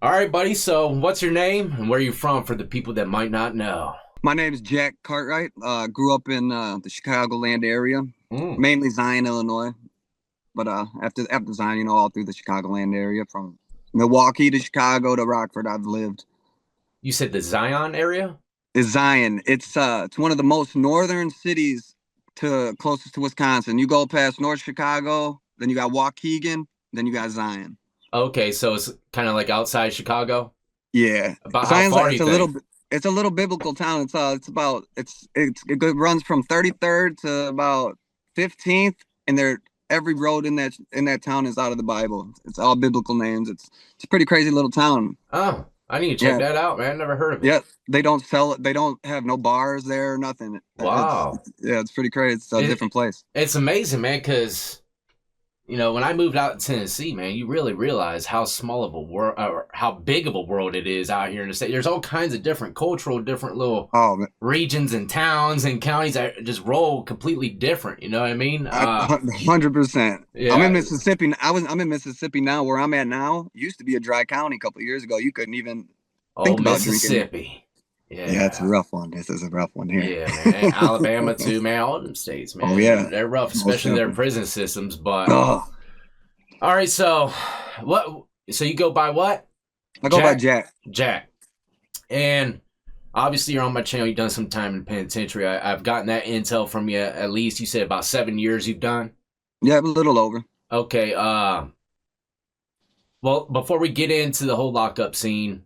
All right, buddy. So, what's your name and where are you from for the people that might not know? My name is Jack Cartwright. Grew up in the Chicagoland area, Mm. mainly Zion, Illinois. But after Zion, all through the Chicagoland area, from Milwaukee to Chicago to Rockford, I've lived. You said the Zion area? Is Zion? It's one of the most northern cities to closest to Wisconsin. You go past North Chicago, then you got Waukegan, then you got Zion. Okay, so it's kind of like outside Chicago. Yeah, About how Zion's far like do you think? it's a little biblical town. It runs from 33rd to about 15th, and there every road in that town is out of the Bible. It's all biblical names. It's a pretty crazy little town. Oh, I need to check Yeah, that out, man. Never heard of it. yeah. They don't sell it. They don't have no bars there or nothing. Wow. Yeah, it's pretty crazy. It's a It, different place. it's amazing, man, because when I moved out to Tennessee, man, you really realize how small of a world, or how big of a world it is out here in the state. There's all kinds of different cultural, different little Oh, man, regions and towns and counties that just roll completely different. You know what I mean? 100%. Yeah. I'm in Mississippi now. Where I'm at now used to be a dry county a couple of years ago. You couldn't even Oh, think about drinking. Mississippi. Yeah, it's a Yeah. rough one. This is a rough one here. Yeah, man. Alabama too, man. All them states, Oh man. yeah, They're rough, most especially their definitely. prison systems. But Oh, all right, so what? So you go by what? I go by Jack. Jack. Jack. And obviously, you're on my channel. You've done some time in the penitentiary. I've gotten that intel from you. At least you said about 7 years you've done. Yeah, a little over. Okay. Well, before we get into the whole lockup scene,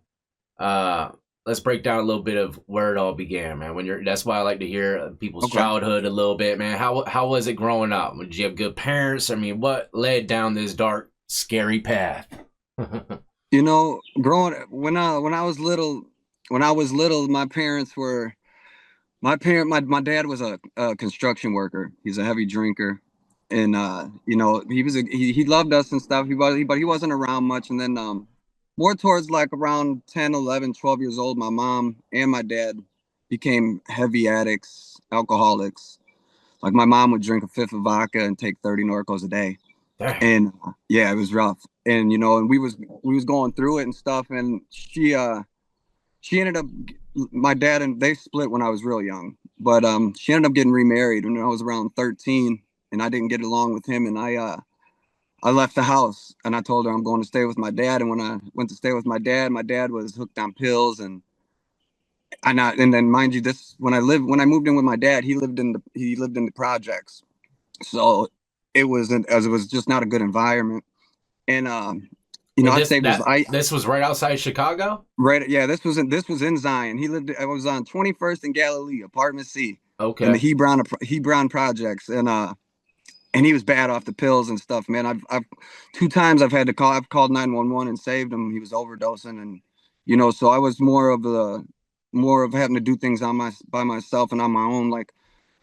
uh, let's break down a little bit of where it all began, man. That's why I like to hear people's Okay. childhood a little bit, man. How was it growing up? Did you have good parents? I mean, what led down this dark, scary path? Growing when I was little, my dad was a construction worker. He's a heavy drinker, and he loved us and stuff. But he wasn't around much. And then more towards like around 10, 11, 12 years old, my mom and my dad became heavy addicts, alcoholics. Like my mom would drink a fifth of vodka and take 30 Norcos a day. Dang. And yeah, it was rough. And and we was going through it and stuff. And she ended up my dad and they split when I was real young. But she ended up getting remarried when I was around 13, and I didn't get along with him. And I left the house and I told her I'm going to stay with my dad. And when I went to stay with my dad was hooked on pills. And then mind you, this when I moved in with my dad, he lived in the projects. So it was just not a good environment. And Wait, I'd say this was right outside Chicago. right, yeah, this was in Zion. I was on 21st and Galilee, apartment C, in the Okay. Hebron projects. And he was bad off the pills and stuff, man. I've two times I've called 911 and saved him. He was overdosing. And so I was more of having to do things by myself and on my own. Like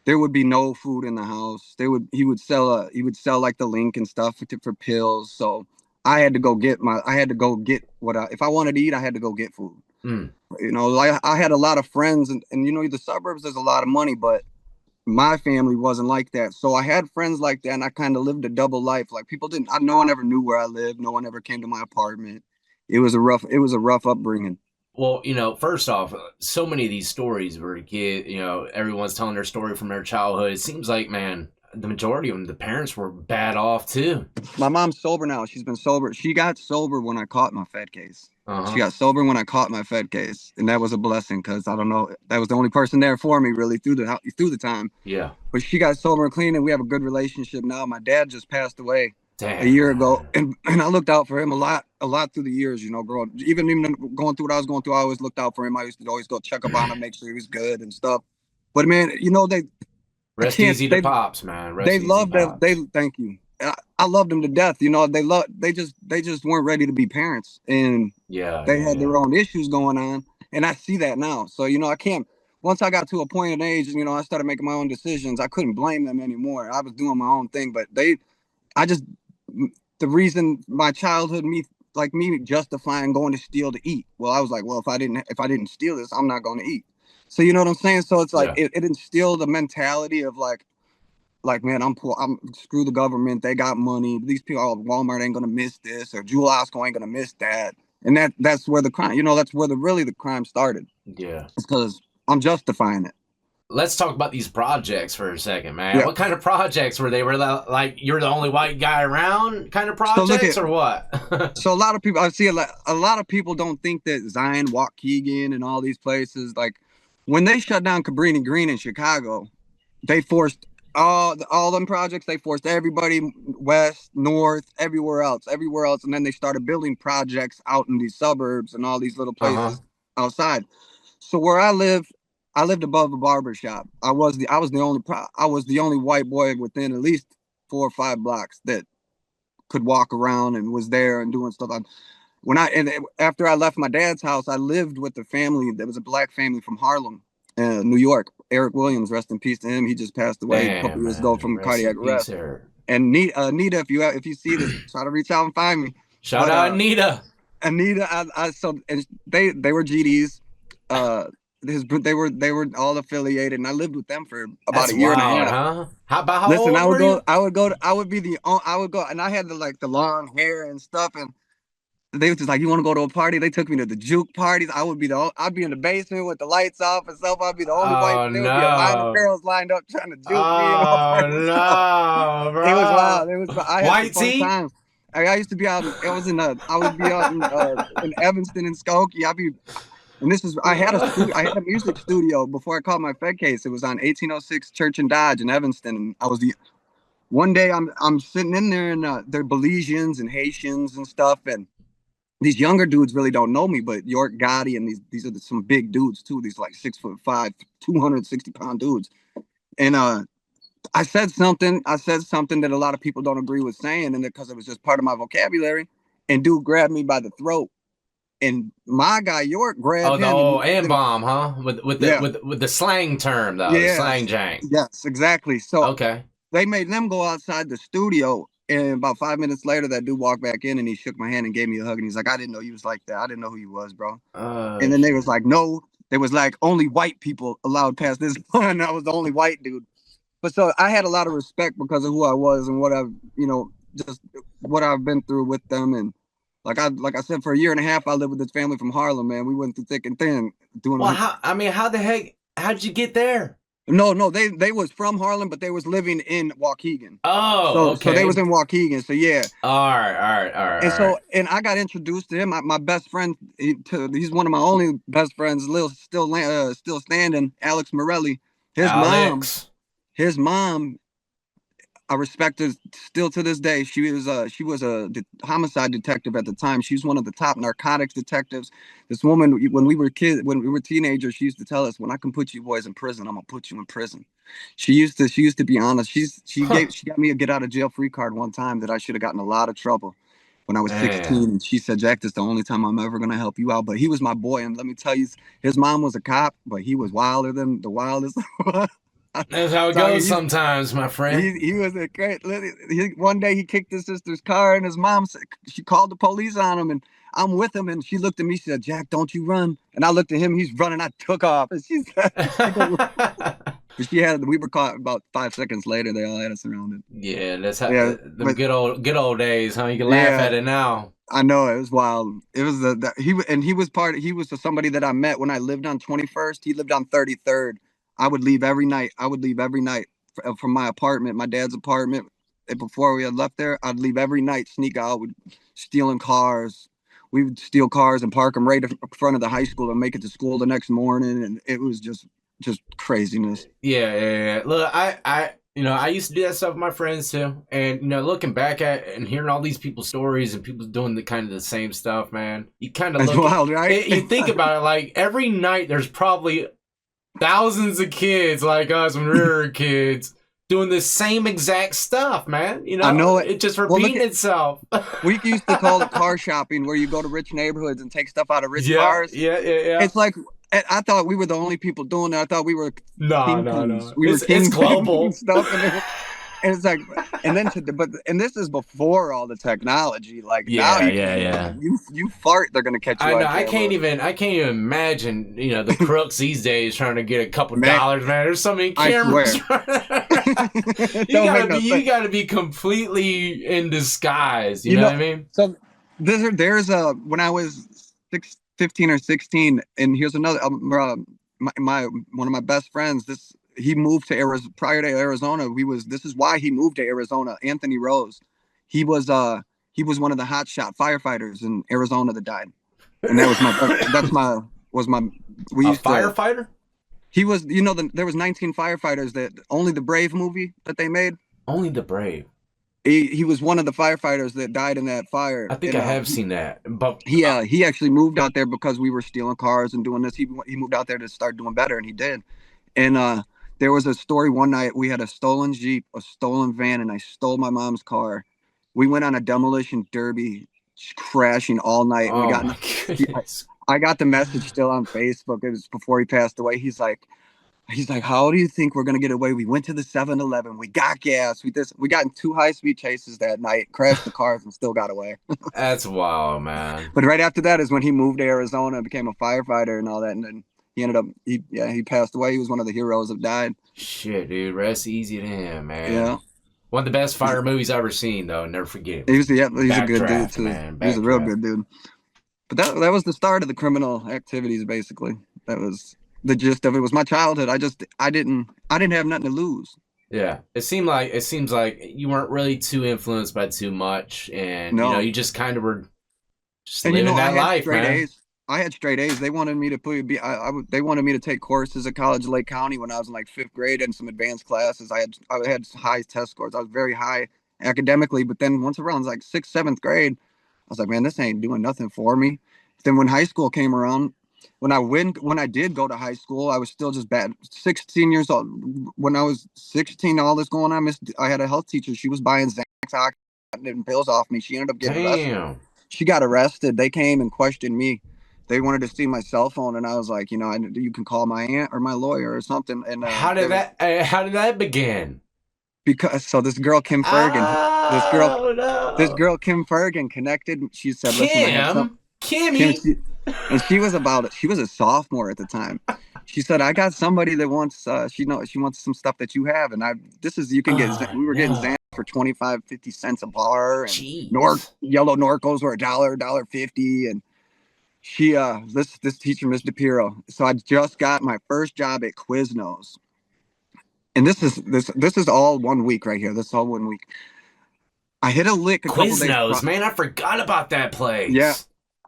there would be no food in the house. He would sell like the link and stuff for pills. So I had to go get if I wanted to eat, I had to go get food. Hmm. I had a lot of friends, and the suburbs, there's a lot of money, but my family wasn't like that. So I had friends like that, and I kind of lived a double life. Like no one ever knew where I lived. No one ever came to my apartment. It was a rough upbringing. Well, first off, so many of these stories where everyone's telling their story from their childhood. It seems like, man, the majority of them, the parents were bad off too. My mom's sober now. She's been sober. She got sober when I caught my Fed case. Uh She huh. got sober when I caught my Fed case, and that was a blessing because I don't know, that was the only person there for me really through the time. Yeah. But she got sober and clean, and we have a good relationship now. My dad just passed away a Damn, year ago, man. and I looked out for him a lot through the years. Growing even going through what I was going through, I always looked out for him. I used to always go check up on him, make sure he was good and stuff. But man, I Rest can't. easy to pops, man. Rest They easy, loved them. pops. Thank you. I loved them to death. They just weren't ready to be parents, and Yeah, they yeah, had yeah. their own issues going on. And I see that now. So I can't. Once I got to a point in age, I started making my own decisions. I couldn't blame them anymore. I was doing my own thing, but I just, the reason my childhood, me justifying going to steal to eat. Well, I was like, well, if I didn't steal this, I'm not going to eat. So you know what I'm saying? So it's like Yeah. it instilled the mentality of man, I'm poor. I'm screw the government. They got money. These people, oh, Walmart ain't gonna miss this, or Jewel Osco ain't gonna miss that. And that's where the crime, that's where the crime started. Yeah. It's because I'm justifying it. Let's talk about these projects for a second, man. Yeah. What kind of projects were they? Were they like you're the only white guy around kind of projects, or what? So a lot of people, I see a lot of people don't think that Zion, Waukegan, and all these places, like when they shut down Cabrini Green in Chicago, they forced all them projects. They forced everybody west, north, everywhere else, and then they started building projects out in these suburbs and all these little places outside. So where I lived above a barber shop. I was the only white boy within at least 4 or 5 blocks that could walk around and was there and doing stuff. After I left my dad's house, I lived with the family. There was a black family from Harlem, New York. Eric Williams, rest in peace to him. He just passed away a couple years ago from cardiac arrest. And Nita, if you see this, try to reach out and find me. Shout out Nita. So and they were GDs. They were all affiliated, and I lived with them for about a year and a half. Huh? How old were you? I would go, and I had the long hair and stuff, and they was just like, "You want to go to a party?" They took me to the juke parties. I'd be in the basement with the lights off and stuff. I'd be the only white. There would be a line of girls lined up trying to juke me. Oh no, bro! It was wild. I had white some fun times. I used to be out. I would be out in Evanston and Skokie. I had a music studio before I caught my Fed case. It was on 1806 Church and Dodge in Evanston, and one day I'm sitting in there, and they're Belizeans and Haitians and stuff, and these younger dudes really don't know me, but York Gotti and these are some big dudes too. These like 6'5", 260-pound dudes. And I said something that a lot of people don't agree with saying, and because it was just part of my vocabulary. And dude grabbed me by the throat, and my guy York grabbed him. Oh, the N-bomb, huh? With the slang term though, the slang jank. Yes, exactly. So okay, they made them go outside the studio. And about 5 minutes later, that dude walked back in and he shook my hand and gave me a hug. And he's like, "I didn't know you was like that. I didn't know who you was, bro." And then they was like, "No." They was like, "Only white people allowed past this point." And I was the only white dude. But so I had a lot of respect because of who I was and what just what I've been through with them. And like I said, for a year and a half, I lived with this family from Harlem, man. We went through thick and thin doing. Well, how the heck? How'd you get there? No, they was from Harlem, but they was living in Waukegan. Oh, okay. So they was in Waukegan. So yeah. All right. And I got introduced to him. My best friend, he's one of my only best friends, still standing. Alex Morelli. His mom, I respect her still to this day. She was a homicide detective at the time. She was one of the top narcotics detectives. This woman, when we were teenagers, she used to tell us, "When I can put you boys in prison, I'm gonna put you in prison." She used to be honest. She got me a get out of jail free card one time that I should have gotten a lot of trouble when I was 16. And she said, "Jack, this is the only time I'm ever gonna help you out." But he was my boy, and let me tell you, his mom was a cop, but he was wilder than the wildest. That's how it goes sometimes, my friend. He was a great. One day he kicked his sister's car, and his mom said, she called the police on him, and I'm with him, and she looked at me. She said, "Jack, don't you run." And I looked at him. He's running. I took off, and she said, we were caught about 5 seconds later. They all had us surrounded. Yeah, that's how the good old days, huh? You can laugh at it now. I know, it was wild. It was he was somebody that I met when I lived on 21st. He lived on 33rd. I would leave every night. From my apartment, my dad's apartment. And before we had left there, I'd leave every night, sneak out, stealing cars. We would steal cars and park them right in front of the high school and make it to school the next morning. And it was just craziness. Yeah. Look, I used to do that stuff with my friends too. And, looking back at and hearing all these people's stories and people doing the same stuff, man, you kind of look wild, right? You think about it, like every night there's probably thousands of kids like us when we were kids doing the same exact stuff, man. I know it just repeating itself. We used to call it car shopping, where you go to rich neighborhoods and take stuff out of rich cars. Yeah. It's like, I thought we were the only people doing that. I thought we were no. It's global stuff. And it's like, and this is before all the technology. Like now, you fart, they're gonna catch you. I know. I can't even imagine. The crooks these days trying to get a couple dollars, man. There's so many cameras. You gotta be completely in disguise. You know what I mean? So there's a when I was 15 or 16, and here's another my one of my best friends. This he moved to Arizona prior to Arizona. This is why he moved to Arizona. Anthony Rose, he was uh he was one of the hot shot firefighters in Arizona that died, and that was my that's my was my we A used to firefighter? he was there was 19 firefighters that only the Brave movie that they made. Only the brave. He was one of the firefighters that died in that fire, I think and I have seen that, but he actually moved out there because we were stealing cars and doing this. He moved out there to start doing better, and he did. And there was a story one night we had a stolen Jeep, a stolen van, and I stole my mom's car. We went on a demolition derby, crashing all night. We oh got my goodness. I got the message still on Facebook. It was before he passed away. He's like, how do you think we're gonna get away? We went to the 7-Eleven. We got gas. We got in 2 high-speed chases that night, crashed the cars, and still got away. That's wild, man. But right after that is when he moved to Arizona and became a firefighter and all that. And then he ended up he passed away. He was one of the heroes that died. Shit, dude. Rest easy to him, man. Yeah. One of the best fire movies I've ever seen, though. Never forget. He's a good dude Backdraft, too. man. He's a real Backdraft. good dude. But that was the start of the criminal activities. Basically, that was the gist of it. Was my childhood. I didn't have nothing to lose. Yeah, it seems like you weren't really too influenced by too much, and No. you just kind of were just And living I that had life, straight man. A's. I had straight A's. They wanted me to they wanted me to take courses at College of Lake County when I was in like 5th grade and some advanced classes. I had high test scores. I was very high academically, but then once around like 6th, 7th grade, I was like, man, this ain't doing nothing for me. Then when high school came around, when I did go to high school, I was still just bad. 16 years old. When I was 16, all this going on, I had a health teacher. She was buying Xanax and pills off me. She ended up getting arrested. Damn. She got arrested. They came and questioned me. They wanted to see my cell phone, and I was like, you can call my aunt or my lawyer or something. And How did that begin? because so this girl Kim Fergan, Oh this no, girl Kim Fergan connected. She said, "Listen, I have some." Kimmy. And she was about it. She was a sophomore at the time. She said, "I got somebody that wants. She wants some stuff that you have, and you can get. Oh, We were getting no. Xanax for 25, 50 cents a bar, and Jeez. yellow Norcos were $1.50, and she this teacher, Miss DePiro. So I just got my first job at Quiznos, and this is all 1 week right here. This is all 1 week. I hit a lick a couple days. Quiznos, man, I forgot about that place. Yeah,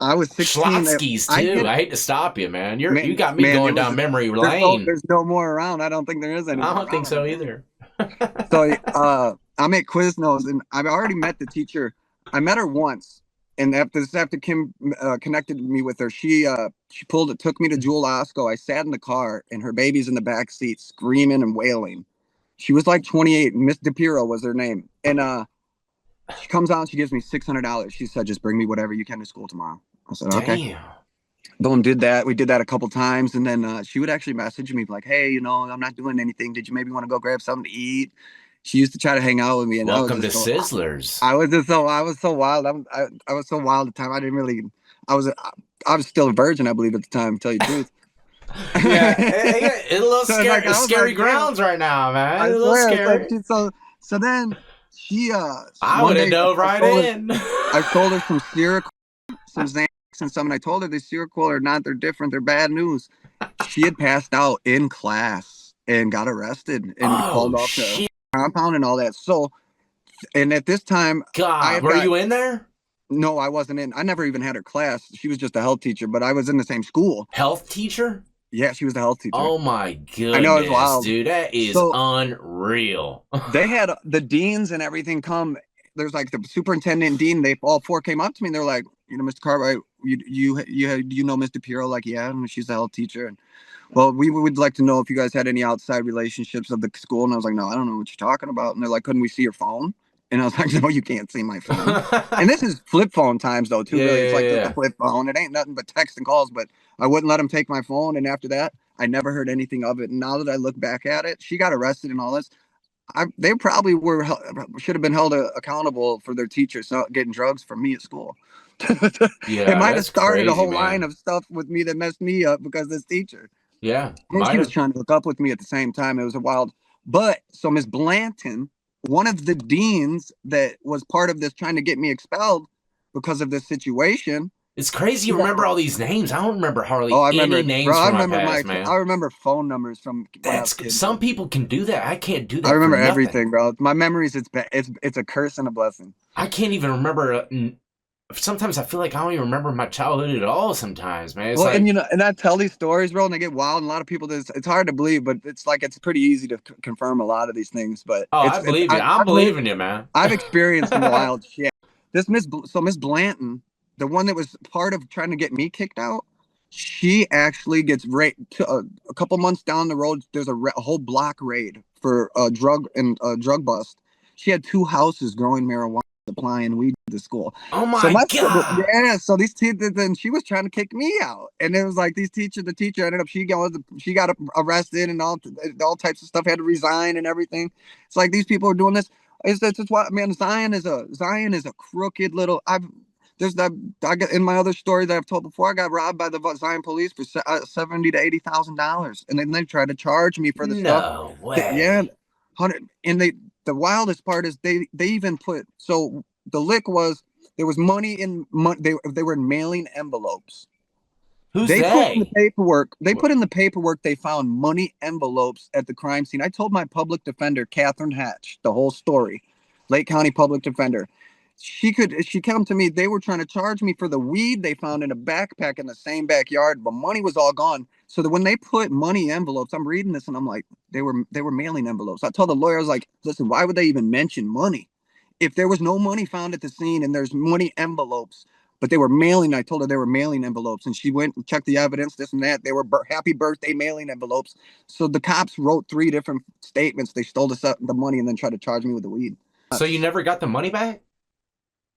I was 16. Schlotsky's too. I hate to stop you, man. You got me Man, going down memory lane. there's no more around. I don't think there is any. I don't think so either. So I'm at Quiznos, and I've already met the teacher. I met her once, and after Kim connected me with her, she took me to Jewel Osco. I sat in the car, and her baby's in the back seat, screaming and wailing. She was like 28. Miss DePiro was her name, and she comes out and she gives me $600. She said, "Just bring me whatever you can to school tomorrow." I said, "Okay." Damn. Boom, did that. We did that a couple times, and then she would actually message me like, "Hey, I'm not doing anything. Did you maybe want to go grab something to eat?" She used to try to hang out with me, and Welcome to Sizzlers. I was so wild. I was so wild at the time. I didn't really. I was I was still a virgin, I believe, at the time. To tell you the truth. Yeah, it's a little So, scary, I was scary like, grounds right now, man. I A little swear, scary. so then she I one would have day dove right in. I told her some Seroquel, some Xanax, and something. I told her the Seroquel are not. They're different. They're bad news. She had passed out in class and got arrested and called off the compound and all that. So, and at this time, God, were you in there? No, I wasn't in. I never even had her class. She was just a health teacher, but I was in the same school. Health teacher? Yeah, she was the health teacher. Oh my goodness, I know, it's wild. Dude. That is unreal. They had the deans and everything come. There's like the superintendent and dean. They all four came up to me. And they're like, Mr. Cartwright, you know Miss DePiro? Like, yeah, and she's a health teacher. And well, we would like to know if you guys had any outside relationships of the school. And I was like, no, I don't know what you're talking about. And they're like, couldn't we see your phone? And I was like, no, you can't see my phone. And this is flip phone times, though, too. Yeah, really. It's like yeah. the flip phone. It ain't nothing but text and calls. But I wouldn't let him take my phone. And after that, I never heard anything of it. And now that I look back at it, she got arrested and all this. They probably should have been held accountable for their teachers not getting drugs from me at school. Yeah, it might have started crazy, a whole man. line of stuff with me that messed me up because of this teacher. Yeah. And she was trying to hook up with me at the same time. It was a wild. But so Miss Blanton, one of the deans that was part of this trying to get me expelled, because of this situation. It's crazy you remember all these names. I don't remember Oh, hardly I any remember, bro. names I from my remember past, man. I remember phone numbers from when I was a kid, Some bro. people can do that. I can't do I that for remember nothing. everything, bro. My memories, it's a curse and a blessing. I can't even remember. Sometimes I feel like I don't even remember my childhood at all. Sometimes, man, it's Well, and like, and I tell these stories, bro, and they get wild. And a lot of people, it's hard to believe, but it's like it's pretty easy to confirm a lot of these things. But oh, I believe you. I'm I've lived, believing you, man. I've experienced some wild shit. Miss Blanton, the one that was part of trying to get me kicked out, she actually gets raped a couple months down the road. There's a whole block raid for a drug bust. She had 2 houses growing marijuana, supplying weed to the school. Oh So my god. yeah, so these teachers, then she was trying to kick me out, and it was like the teacher ended up she got arrested and all types of stuff, had to resign and everything. It's like these people are doing this. It's what, man. Zion is a crooked little. There's that I got in my other story that I've told before. I got robbed by the Zion police for $70,000 to $80,000, and then they tried to charge me for the stuff. No Yeah, way. 100. And the wildest part is they even put, so the lick was, there was money in they were in mailing envelopes. Who's They put in the they? paperwork. They put in the paperwork. They found money envelopes at the crime scene. I told my public defender, Catherine Hatch, the whole story. Lake County public defender. She came to me. They were trying to charge me for the weed they found in a backpack in the same backyard, but money was all gone. So that when they put money envelopes, I'm reading this and I'm like, they were mailing envelopes. I told the lawyer, I was like, listen, why would they even mention money? If there was no money found at the scene and there's money envelopes, but they were mailing. I told her they were mailing envelopes, and she went and checked the evidence, this and that. They were happy birthday mailing envelopes. So the cops wrote 3 different statements. They stole the money and then tried to charge me with the weed. So you never got the money back?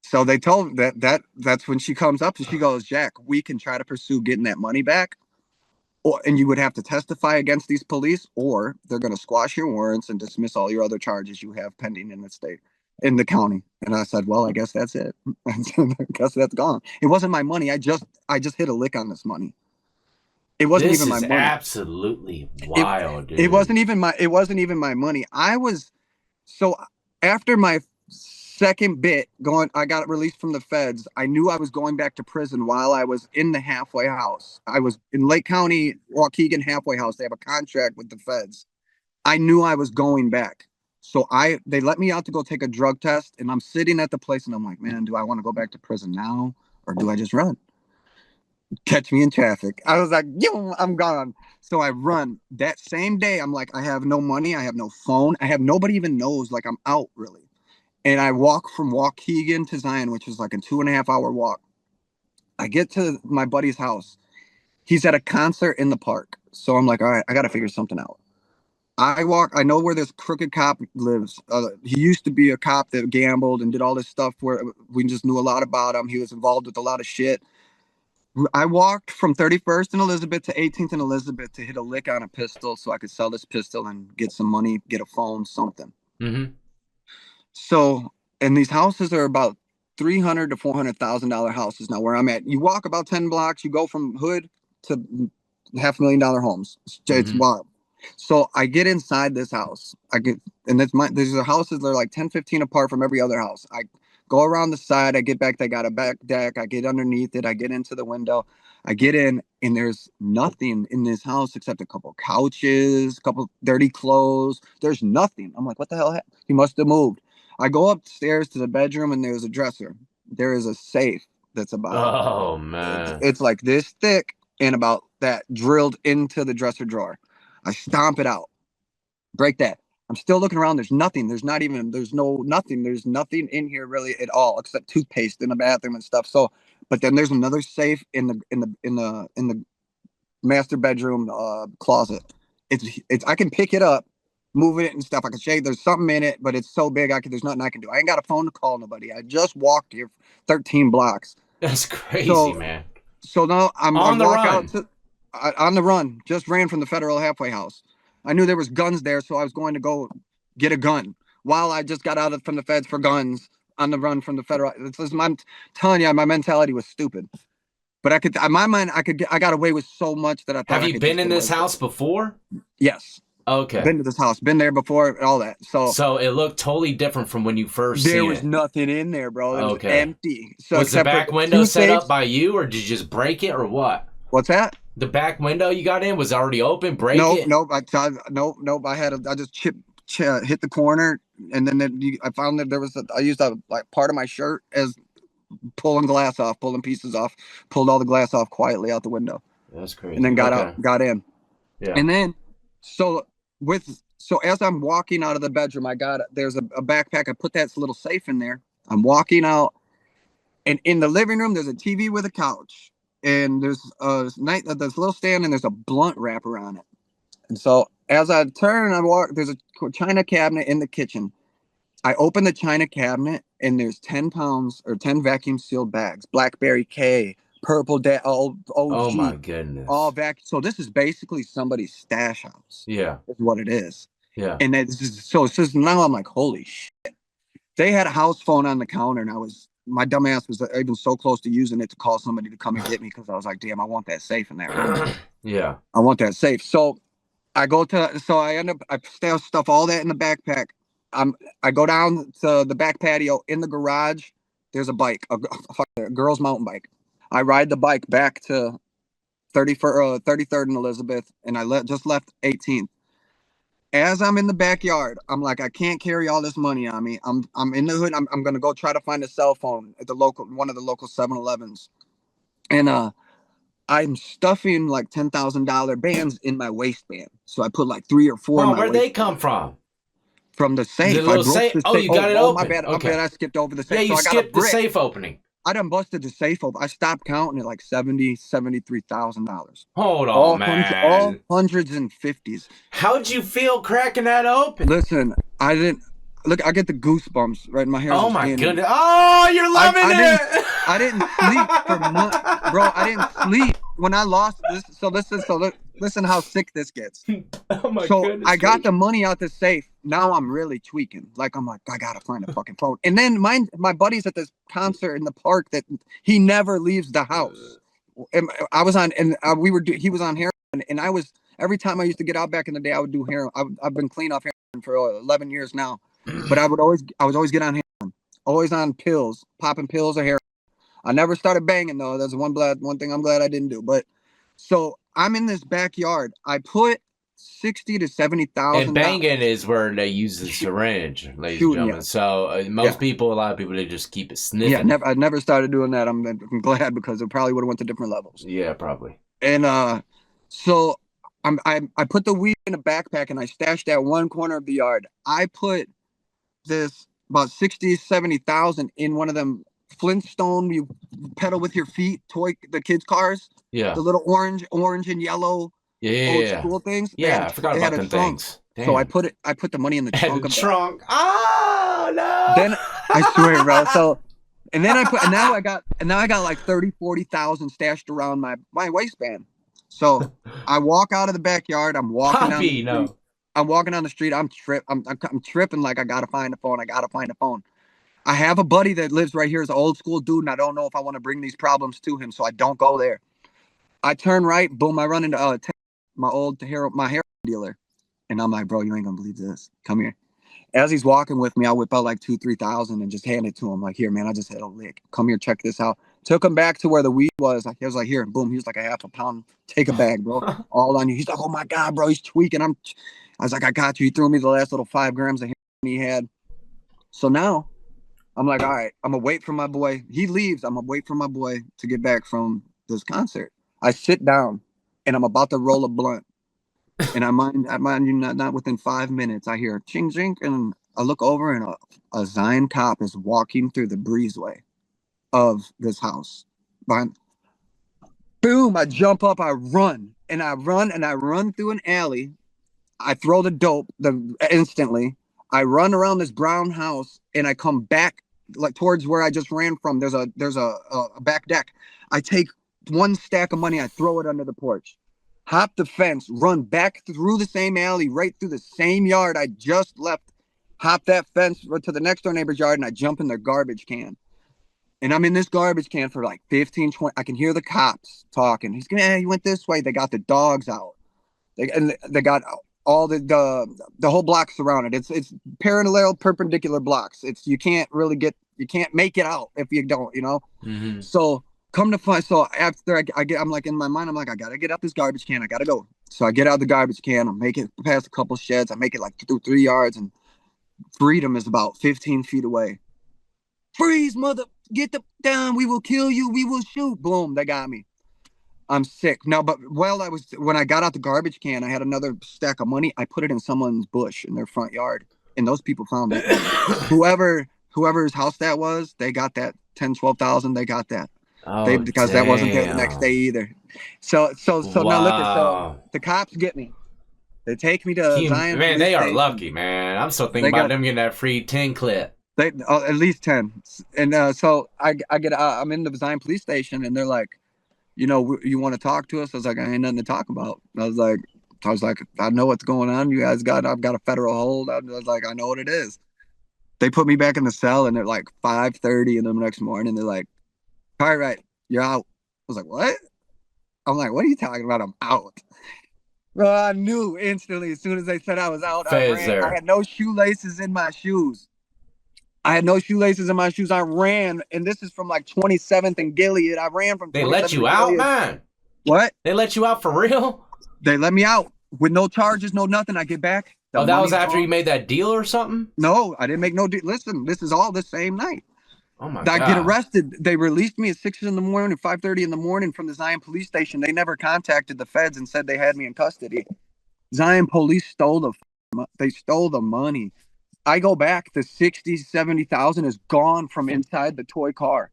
So they told that's when she comes up and she goes, Jack, we can try to pursue getting that money back, and you would have to testify against these police, or they're going to squash your warrants and dismiss all your other charges you have pending in the state, in the county. And I said, well, I guess that's it. I guess that's gone. It wasn't my money. I just hit a lick on this money. It wasn't This even my is money. absolutely It wild, it dude. wasn't even my money. I was so after my second bit going, I got released from the feds. I knew I was going back to prison while I was in the halfway house. I was in Lake County, Waukegan halfway house. They have a contract with the feds. I knew I was going back. So they let me out to go take a drug test, and I'm sitting at the place and I'm like, man, do I want to go back to prison now or do I just run? Catch me in traffic. I was like, yo, I'm gone. So I run that same day. I'm like, I have no money. I have no phone. I have nobody even knows like I'm out really. And I walk from Waukegan to Zion, which is like a 2.5 hour walk. I get to my buddy's house. He's at a concert in the park. So I'm like, all right, I got to figure something out. I know where this crooked cop lives. He used to be a cop that gambled and did all this stuff where we just knew a lot about him. He was involved with a lot of shit. I walked from 31st and Elizabeth to 18th and Elizabeth to hit a lick on a pistol so I could sell this pistol and get some money, get a phone, something. Mm-hmm. So, and these houses are about $300,000 to $400,000 houses. Now, where I'm at, you walk about 10 blocks, you go from hood to $500,000 homes. It's Mm-hmm. wild. So I get inside this house. These are houses that are like 10, 15 apart from every other house. I go around the side. I get back. They got a back deck. I get underneath it. I get into the window. I get in, and there's nothing in this house except a couple couches, a couple dirty clothes. There's nothing. I'm like, what the hell? He must have moved. I go upstairs to the bedroom, and there's a dresser. There is a safe that's about, Oh man. it's like this thick and about that drilled into the dresser drawer. I stomp it out, break that. I'm still looking around. There's nothing. There's nothing in here really at all except toothpaste in the bathroom and stuff. So, but then there's another safe in the master bedroom closet. It's I can pick it up, move it and stuff. I can shake. There's something in it, but it's so big. There's nothing I can do. I ain't got a phone to call nobody. I just walked here 13 blocks. That's crazy, So man. so now I On the walk out run. to on the run. Just ran from the federal halfway house. I knew there was guns there, so I was going to go get a gun. While I just got out from the feds for guns on the run from the federal. I'm telling you, my mentality was stupid. But in my mind, I got away with so much that I thought Have I you could been just in get this away with it. house before? Yes. Okay. Been to this house, been there before, all that. So So it looked totally different from when you first there seen was it. nothing in there, bro. It was Okay. empty. So Was the except for back window two set up safes. by you, or did you just break it, or what? What's that? The back window you got in was already open. Break Nope, it. nope. I tried. Nope, nope. I just hit the corner, and then I found that I used a like part of my shirt as pulling glass off, pulling pieces off, pulled all the glass off quietly out the window, That's and then crazy. got out, Okay. got in, Yeah. and then so so as I'm walking out of the bedroom, there's a backpack. I put that little safe in there. I'm walking out, and in the living room there's a TV with a couch, and there's this little stand, and there's a blunt wrapper on it. And so as I turn, I walk. There's a china cabinet in the kitchen. I open the china cabinet, and there's 10 pounds or 10 vacuum sealed bags, Blackberry K, Purple Oh my OG, all goodness. vacuum. So this is basically somebody's stash house, Yeah. is what it is. Yeah. And so it's just now I'm like, holy shit. They had a house phone on the counter, and my dumb ass was even so close to using it to call somebody to come and get me, because I was like, damn, I want that safe in there. Yeah. I want that safe. So I end up, I stuff all that in the backpack. I go down to the back patio. In the garage, there's a bike, a girl's mountain bike. I ride the bike back to 33rd and Elizabeth, and just left 18th. As I'm in the backyard, I'm like, I can't carry all this money on me. I'm in the hood. I'm gonna go try to find a cell phone at one of the local 7-Elevens, and I'm stuffing like $10,000 bands in my waistband. So I put like three or four in Oh, my where'd they waistband come from? from the The safe. I little broke safe. the Oh, safe. you got Oh, it oh, my open. bad. My bad. Okay. I skipped over the Yeah, safe. So you I got a skipped the brick. safe opening. I done busted the safe open. I stopped counting at like $73,000. Hold on, All man. hundreds and fifties. How'd you feel cracking that open? Listen, I didn't look. I get the goosebumps. Right, my hairs Oh are my standing. goodness. Oh, you're loving I didn't sleep for months, bro. I didn't sleep when I lost this. Listen how sick this gets. Oh my So goodness I got the gracious. money out the safe. Now I'm really tweaking. Like I'm like, I gotta find a fucking phone. And then my buddy's at this concert in the park that he never leaves the house. And I was on, and he was on heroin, and I was every time I used to get out back in the day, I would do heroin. I've been clean off heroin for 11 years now, but I was always get on heroin, always on pills, popping pills or heroin. I never started banging though. That's one thing I'm glad I didn't do. But so I'm in this backyard. I put 60 to 70 And thousand banging dollars is where they use the syringe, ladies and shooting. gentlemen. Yeah, So yeah, a lot of people, they just keep it yeah. sniffing. I never started doing that. I'm glad, because it probably would have went to different levels. Yeah, probably. And so I put the weed in a backpack, and I stashed that one corner of the yard. I put this about 60, 70,000 in one of them Flintstone, you pedal with your feet, the kids' cars, Yeah. the little orange and yellow Yeah, yeah, old yeah. school things. Yeah, I forgot They about had a them trunk. things. So Damn. I put the money in the And trunk the of that. trunk. Oh no. Then I swear, bro. So and then now I got like 30, 40,000 stashed around my waistband. So I walk out of the backyard. I'm walking down the Poppy, street. no. I'm walking down the street. I'm tripping like I gotta find a phone. I gotta find a phone. I have a buddy that lives right here. Is an old school dude, and I don't know if I want to bring these problems to him, so I don't go there. I turn right, boom, I run into my hair dealer, and I'm like, bro, you ain't gonna believe this. Come here. As he's walking with me, I whip out like 2, 3 thousand and just hand it to him. Like, here, man, I just had a lick. Come here, check this out. Took him back to where the weed was. He was like, here, boom. He was like a half a pound. Take a bag, bro. All on you. He's like, oh my god, bro, he's tweaking. I was like, I got you. He threw me the last little 5 grams of heroin he had. So now I'm like, all right, I'm gonna wait for my boy. He leaves. I'm gonna wait for my boy to get back from this concert. I sit down, and I'm about to roll a blunt. And I mind you, not within 5 minutes, I hear ching ching, and I look over, and a Zion cop is walking through the breezeway of this house. Behind, boom! I jump up, I run through an alley. I throw the dope instantly. I run around this brown house, and I come back like towards where I just ran from. There's a back deck. I take one stack of money, I throw it under the porch, hop the fence, run back through the same alley, right through the same yard I just left, hop that fence to the next door neighbor's yard, and I jump in their garbage can. And I'm in this garbage can for like 15, 20. I can hear the cops talking. He's going, you went this way. They got the dogs out. They got all the whole block surrounded. It's parallel perpendicular blocks. It's you can't make it out if you don't, you know. Mm-hmm. So come to find, so after I get, I'm like in my mind, I'm like, I gotta get out this garbage can. I gotta go. So I get out the garbage can. I make it past a couple sheds. I make it like through 3 yards, and freedom is about 15 feet away. Freeze, mother! Get the down. We will kill you. We will shoot. Boom! They got me. I'm sick. No, but when I got out the garbage can, I had another stack of money. I put it in someone's bush in their front yard, and those people found it. Whoever's house that was, they got that 10, 12,000. They got that. Oh, Because that wasn't there the next day damn. either. So now look at, so Wow. the cops get me. They take me to Zion Man, Police they are Station. lucky, man. I'm still thinking They about got them getting that free 10 clip. they at least 10, and so I get I'm in the Zion Police Station, and they're like, you want to talk to us? I was like, I ain't nothing to talk about. I was like, I know what's going on. I've got a federal hold. I was like, I know what it is. They put me back in the cell, and at like 5:30 in the next morning, they're like, all right, you're out. I was like, what? I'm like, what are you talking about? I'm out. Well, I knew instantly as soon as they said I was out, I Feds ran. I there. had no shoelaces in my shoes. I had no shoelaces in my shoes. I ran, and this is from like 27th and Gilead. I ran from They let 27th you and out, Gilead. man. What? They let you out for real? They let me out with no charges, no nothing. I get back. Oh, that was after gone. you made that deal or something? No, I didn't make no deal. Listen, this is all the same night. Oh my I get God. arrested. They released me at 6 in the morning, 5:30 in the morning from the Zion Police Station. They never contacted the feds and said they had me in custody. Zion Police they stole the money. I go back, the 60, 70,000 is gone from inside the toy car.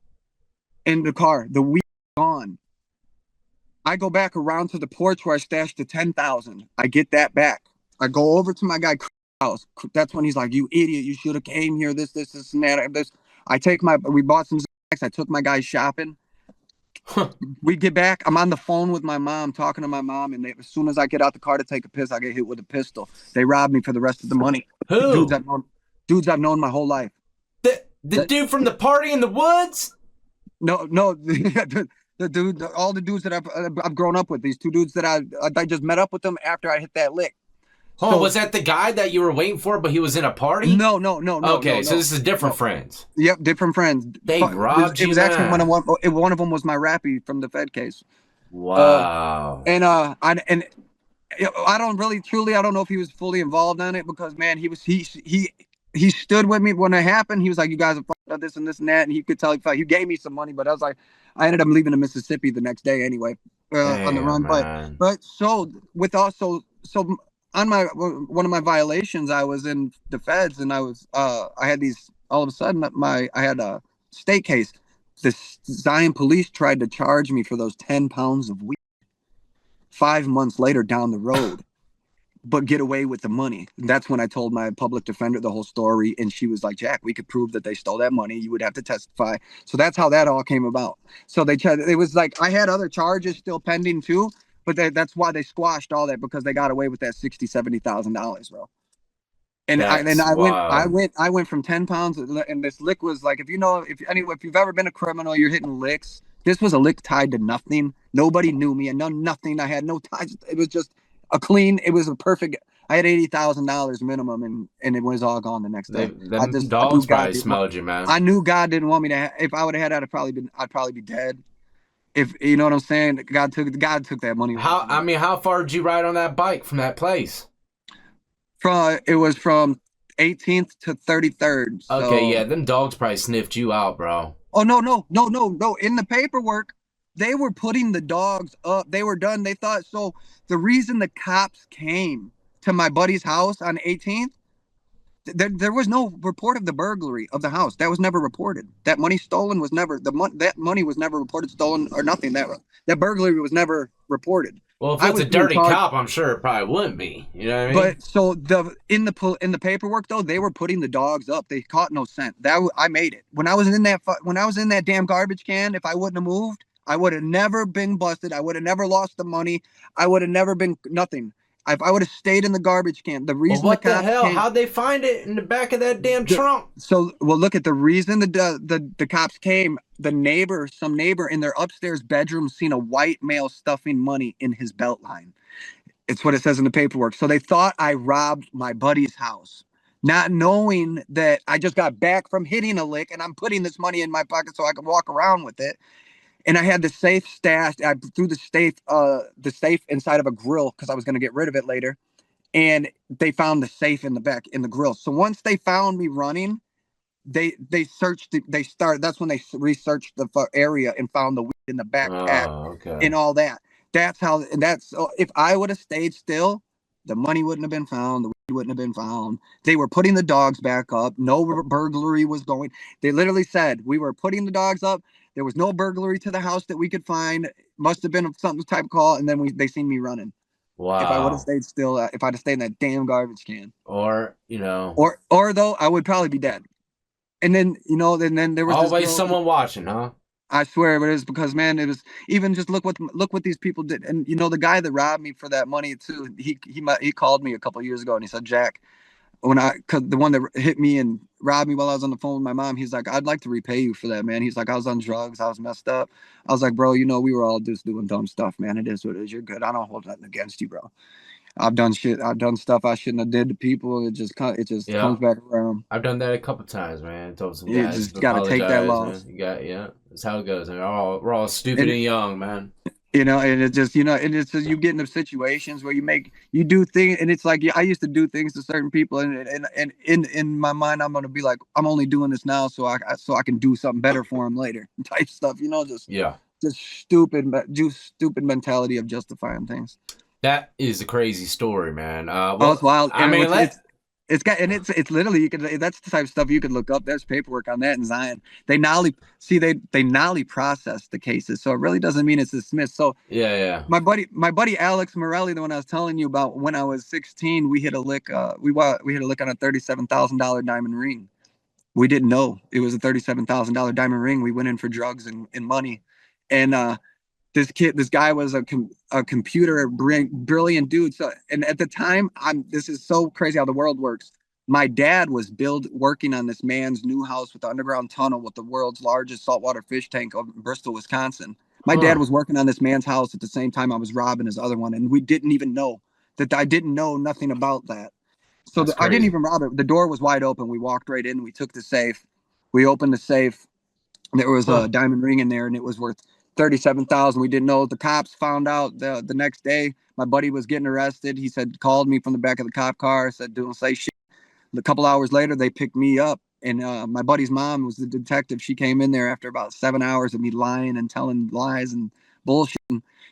In the car, the weed gone. I go back around to the porch where I stashed the 10,000. I get that back. I go over to my guy house. That's when he's like, "You idiot! You should have came here. This, and that." We bought some snacks. I took my guy shopping. We get back. I'm on the phone with my mom, talking to my mom, and as soon as I get out the car to take a piss, I get hit with a pistol. They robbed me for the rest of the money. Dudes Who? I've known my whole life. The dude from the party in the woods? No, the dude, all the dudes that I've grown up with. These two dudes that I just met up with them after I hit that lick. Oh, was that the guy that you were waiting for, but he was in a party? No. Okay, so this is different friends. Yep, different friends. They robbed you, It was actually man. one of them was my rappy from the Fed case. Wow. I don't really truly I don't know if he was fully involved in it, because man, he stood with me when it happened. He was like, "You guys are this and this and that," and he could tell he gave me some money, but I was like, I ended up leaving to Mississippi the next day anyway, on the run. Man. But so with also so on my one of my violations, I was in the feds, and I had these all of a sudden I had a state case. The Zion police tried to charge me for those 10 pounds of weed 5 months later down the road, but get away with the money. And that's when I told my public defender the whole story, and she was like, "Jack, we could prove that they stole that money. You would have to testify." So that's how that all came about. So it was like I had other charges still pending too, but that's why they squashed all that, because they got away with that $60,000-$70,000, bro. And That's wild. I went from 10 pounds, and this lick was like, if you've ever been a criminal, you're hitting licks. This was a lick tied to nothing. Nobody knew me, and nothing. I had no ties. It was just it was a perfect. I had $80,000 minimum, and it was all gone the next day. Them dogs probably smelled you, man. I knew God didn't want me to. If I would have had that, I'd probably be dead. If you know what I'm saying, God took that money. How far did you ride on that bike from that place? It was from 18th to 33rd. So. Okay, yeah, them dogs probably sniffed you out, bro. Oh no. In the paperwork, they were putting the dogs up. They were done. They thought so. The reason the cops came to my buddy's house on 18th, there was no report of the burglary of the house. That was never reported. That money stolen was never that money was never reported stolen or nothing. That burglary was never reported. Well, if it's a dirty cop, I'm sure it probably wouldn't be. You know what I mean? But so in the paperwork though, they were putting the dogs up. They caught no scent. I made it. When I was in that damn garbage can, if I wouldn't have moved, I would have never been busted. I would have never lost the money. I would have never been nothing. If I would have stayed in the garbage can, the reason what the hell? How'd they find it in the back of that damn trunk? So, look at the reason the cops came. Some neighbor in their upstairs bedroom seen a white male stuffing money in his belt line. It's what it says in the paperwork. So they thought I robbed my buddy's house, not knowing that I just got back from hitting a lick and I'm putting this money in my pocket so I can walk around with it. And I had the safe stashed. I threw the safe inside of a grill because I was going to get rid of it later. And they found the safe in the back in the grill. So once they found me running, they searched. They started. That's when they researched the area and found the weed in the backpack Oh, okay. and all that. That's how. And that's if I would have stayed still, the money wouldn't have been found. The weed wouldn't have been found. They were putting the dogs back up. No burglary was going. They literally said we were putting the dogs up. There was no burglary to the house that we could find. Must have been some type of call. And then they seen me running. If I would have Wow. stayed still, if I'd have stayed in that damn garbage can, Or, you know, or though I would probably be dead. And then then there was this always girl. someone watching, huh? I swear, but it was because man, it was even just look what these people did, and the guy that robbed me for that money too. He called me a couple of years ago and he said, Jack, cause the one that hit me and robbed me while I was on the phone with my mom, he's like, I'd like to repay you for that, man. He's like, I was on drugs, I was messed up. I was like, bro, we were all just doing dumb stuff, man. It is what it is. You're good. I don't hold nothing against you, bro. I've done shit. I've done stuff I shouldn't have did to people. It just Yeah. comes back around. I've done that a couple times, man. Told some You guys just to got to take that apologize, man. loss. You got, yeah. That's how it goes. And we're all stupid And and young, man. and it just and it's just you get into situations where you do things, and it's like I used to do things to certain people, and in my mind I'm gonna be like, I'm only doing this now so I can do something better for them later, type stuff. Yeah. Just stupid mentality of justifying things. That is a crazy story, man. Oh, it's Well, wild, I and mean, it's got, and it's literally, that's the type of stuff you could look up. There's paperwork on that in Zion. They nolly process the cases, so it really doesn't mean it's dismissed. So yeah, yeah. my buddy Alex Morelli, the one I was telling you about, when I was 16, we hit a lick. We hit a lick on a $37,000 diamond ring. We didn't know it was a $37,000 diamond ring. We went in for drugs and money, and this guy was a computer brilliant dude. So, and at the time, this is so crazy how the world works. My dad was working on this man's new house with the underground tunnel with the world's largest saltwater fish tank in Bristol, Wisconsin. My dad Huh. was working on this man's house at the same time I was robbing his other one, and we didn't even know that. I didn't know nothing about that. So That's I didn't crazy. even rob it. The door was wide open. We walked right in. We took the safe. We opened the safe. There was a Huh. diamond ring in there, and it was worth 37,000. We didn't know. The cops found out the next day. My buddy was getting arrested. He said, called me from the back of the cop car. Said, "Don't say shit." A couple hours later, they picked me up, and my buddy's mom was the detective. She came in there after about 7 hours of me lying and telling lies and bullshit.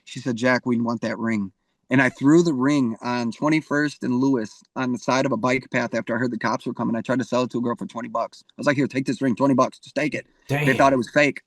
She said, "Jack, we want that ring." And I threw the ring on 21st and Lewis on the side of a bike path after I heard the cops were coming. I tried to sell it to a girl for $20. I was like, "Here, take this ring, $20, just take it." They thought it Damn. was fake.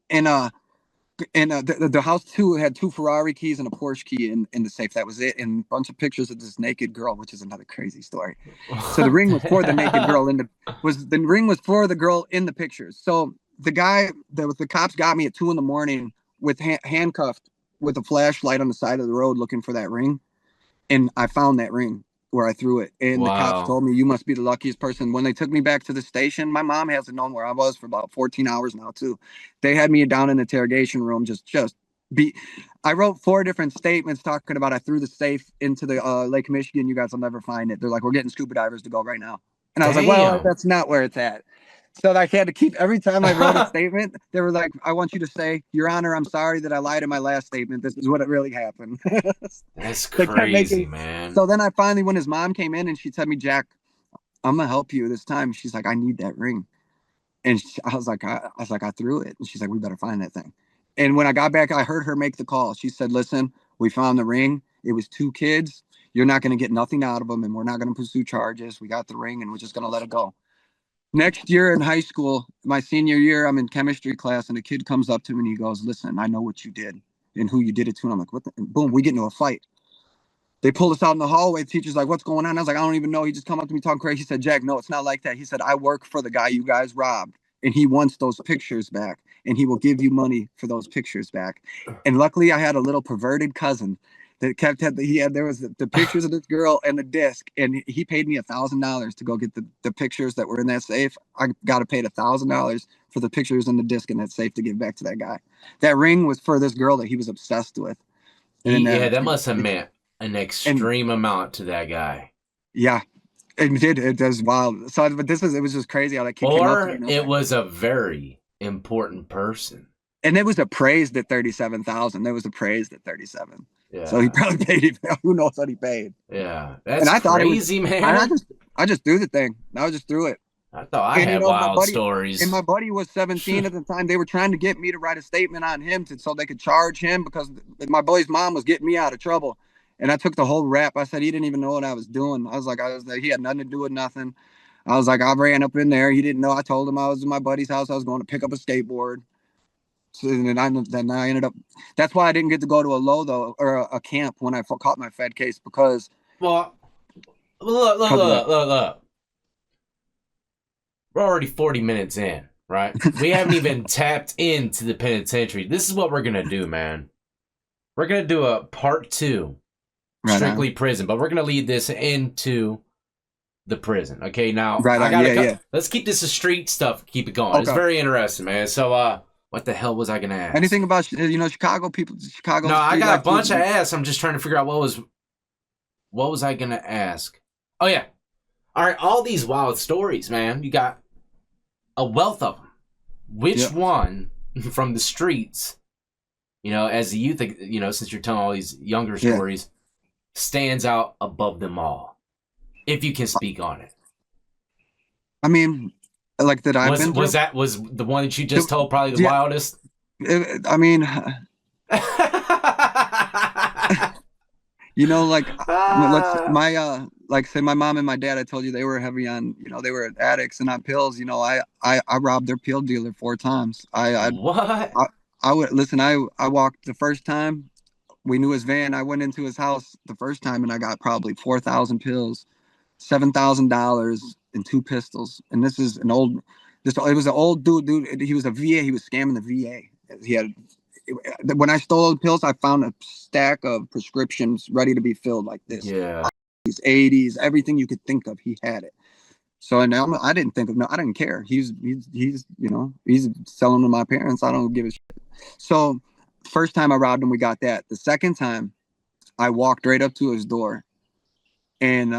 And the house too had two Ferrari keys and a Porsche key in the safe. That was it, and a bunch of pictures of this naked girl, which is another crazy story. So the What ring the was for the naked hell? girl the ring was for the girl in the pictures. So the guy the cops got me at 2 a.m. with handcuffed with a flashlight on the side of the road looking for that ring, and I found that ring where I threw it. And the cops Wow. told me, "You must be the luckiest person." When they took me back to the station, my mom hasn't known where I was for about 14 hours now too. They had me down in the interrogation room, just be. I wrote 4 different statements talking about I threw the safe into the Lake Michigan. You guys will never find it. They're like, "We're getting scuba divers to go right now," and I was like, "Well, Damn. that's not where it's at." So I had to keep every time I wrote a statement, they were like, "I want you to say, Your Honor, I'm sorry that I lied in my last statement. This is what it really happened." That's They kept crazy, making. man. So then I finally, when his mom came in and she said me, "Jack, I'm gonna help you this time." She's like, "I need that ring," and I was like, "I threw it," and she's like, "We better find that thing." And when I got back, I heard her make the call. She said, "Listen, we found the ring. It was 2 kids. You're not gonna get nothing out of them, and we're not gonna pursue charges. We got the ring, and we're just gonna let it go." Next year in high school, my senior year, I'm in chemistry class, and a kid comes up to me and he goes, "Listen, I know what you did and who you did it to." And I'm like, "What the?" And boom, we get into a fight. They pulled us out in the hallway. The teacher's like, "What's going on?" I was like, "I don't even know." He just come up to me talking crazy. He said, "Jack, no, it's not like that." He said, "I work for the guy you guys robbed, and he wants those pictures back, and he will give you money for those pictures back." And luckily, I had a little perverted cousin that there was the pictures of this girl and the disc, and he paid me $1,000 to go get the pictures that were in that safe. I got to pay $1,000 for the pictures and the disc in that safe to give back to that guy. That ring was for this girl that he was obsessed with, and then Yeah, that must have meant. an And extreme amount to that guy. yeah, it does wild. So, but it was just crazy how that kid came up to me, Or and I was it like, was a very important person. and it was appraised at 37,000. It was appraised at 37. So he Yeah. probably paid him. Who knows what he paid? Yeah. And That's I thought it was, crazy, and man. I just threw the thing. I just threw it. I thought I And had wild stories. my buddy was 17 at the time. They were trying to get me to write a statement on him so they could charge him because my boy's mom was getting me out of trouble. And I took the whole rap. I said he didn't even know what I was doing. He had nothing to do with nothing. I was like, I ran up in there. He didn't know. I told him I was in my buddy's house. I was going to pick up a skateboard. So then I ended up. That's why I didn't get to go to a low though or a camp when I caught my Fed case Well, look, look, because of that. look, look, look. We're already 40 minutes in, right? We haven't even tapped into the penitentiary. This is what we're going to do, man. We're going to do a part 2, Right strictly on. prison, but we're going to lead this into the prison. Okay, now Right I on. got to Yeah, yeah. let's keep this a street stuff. Keep it going. It's Okay. very interesting, man. So, what the hell was I going to ask? Anything about Chicago people? Chicago No, I street got life. a bunch of ass. I'm just trying to figure out what was I going to ask? Oh, yeah. All right, all these wild stories, man. You got a wealth of them. Which Yeah. one from the streets, as the youth, since you're telling all these younger Yeah. stories, stands out above them all? If you can speak on it. I mean, like that I've been through. Was the one that you just told probably the Yeah. wildest? I mean, like say my mom and my dad. I told you they were heavy on, they were addicts and on pills. I robbed their pill dealer 4 times. What? I would listen. I walked the first time. We knew his van. I went into his house the first time and I got probably 4,000 pills, $7,000 and 2 pistols. And this is an old, it was an old dude. He was a VA. He was scamming the VA. He had, when I stole the pills, I found a stack of prescriptions ready to be filled like this. Yeah. These 80s, everything you could think of, he had it. So now I didn't think of I didn't care. He's selling to my parents. I don't give a shit. So first time I robbed him, we got that. The second time, I walked right up to his door, and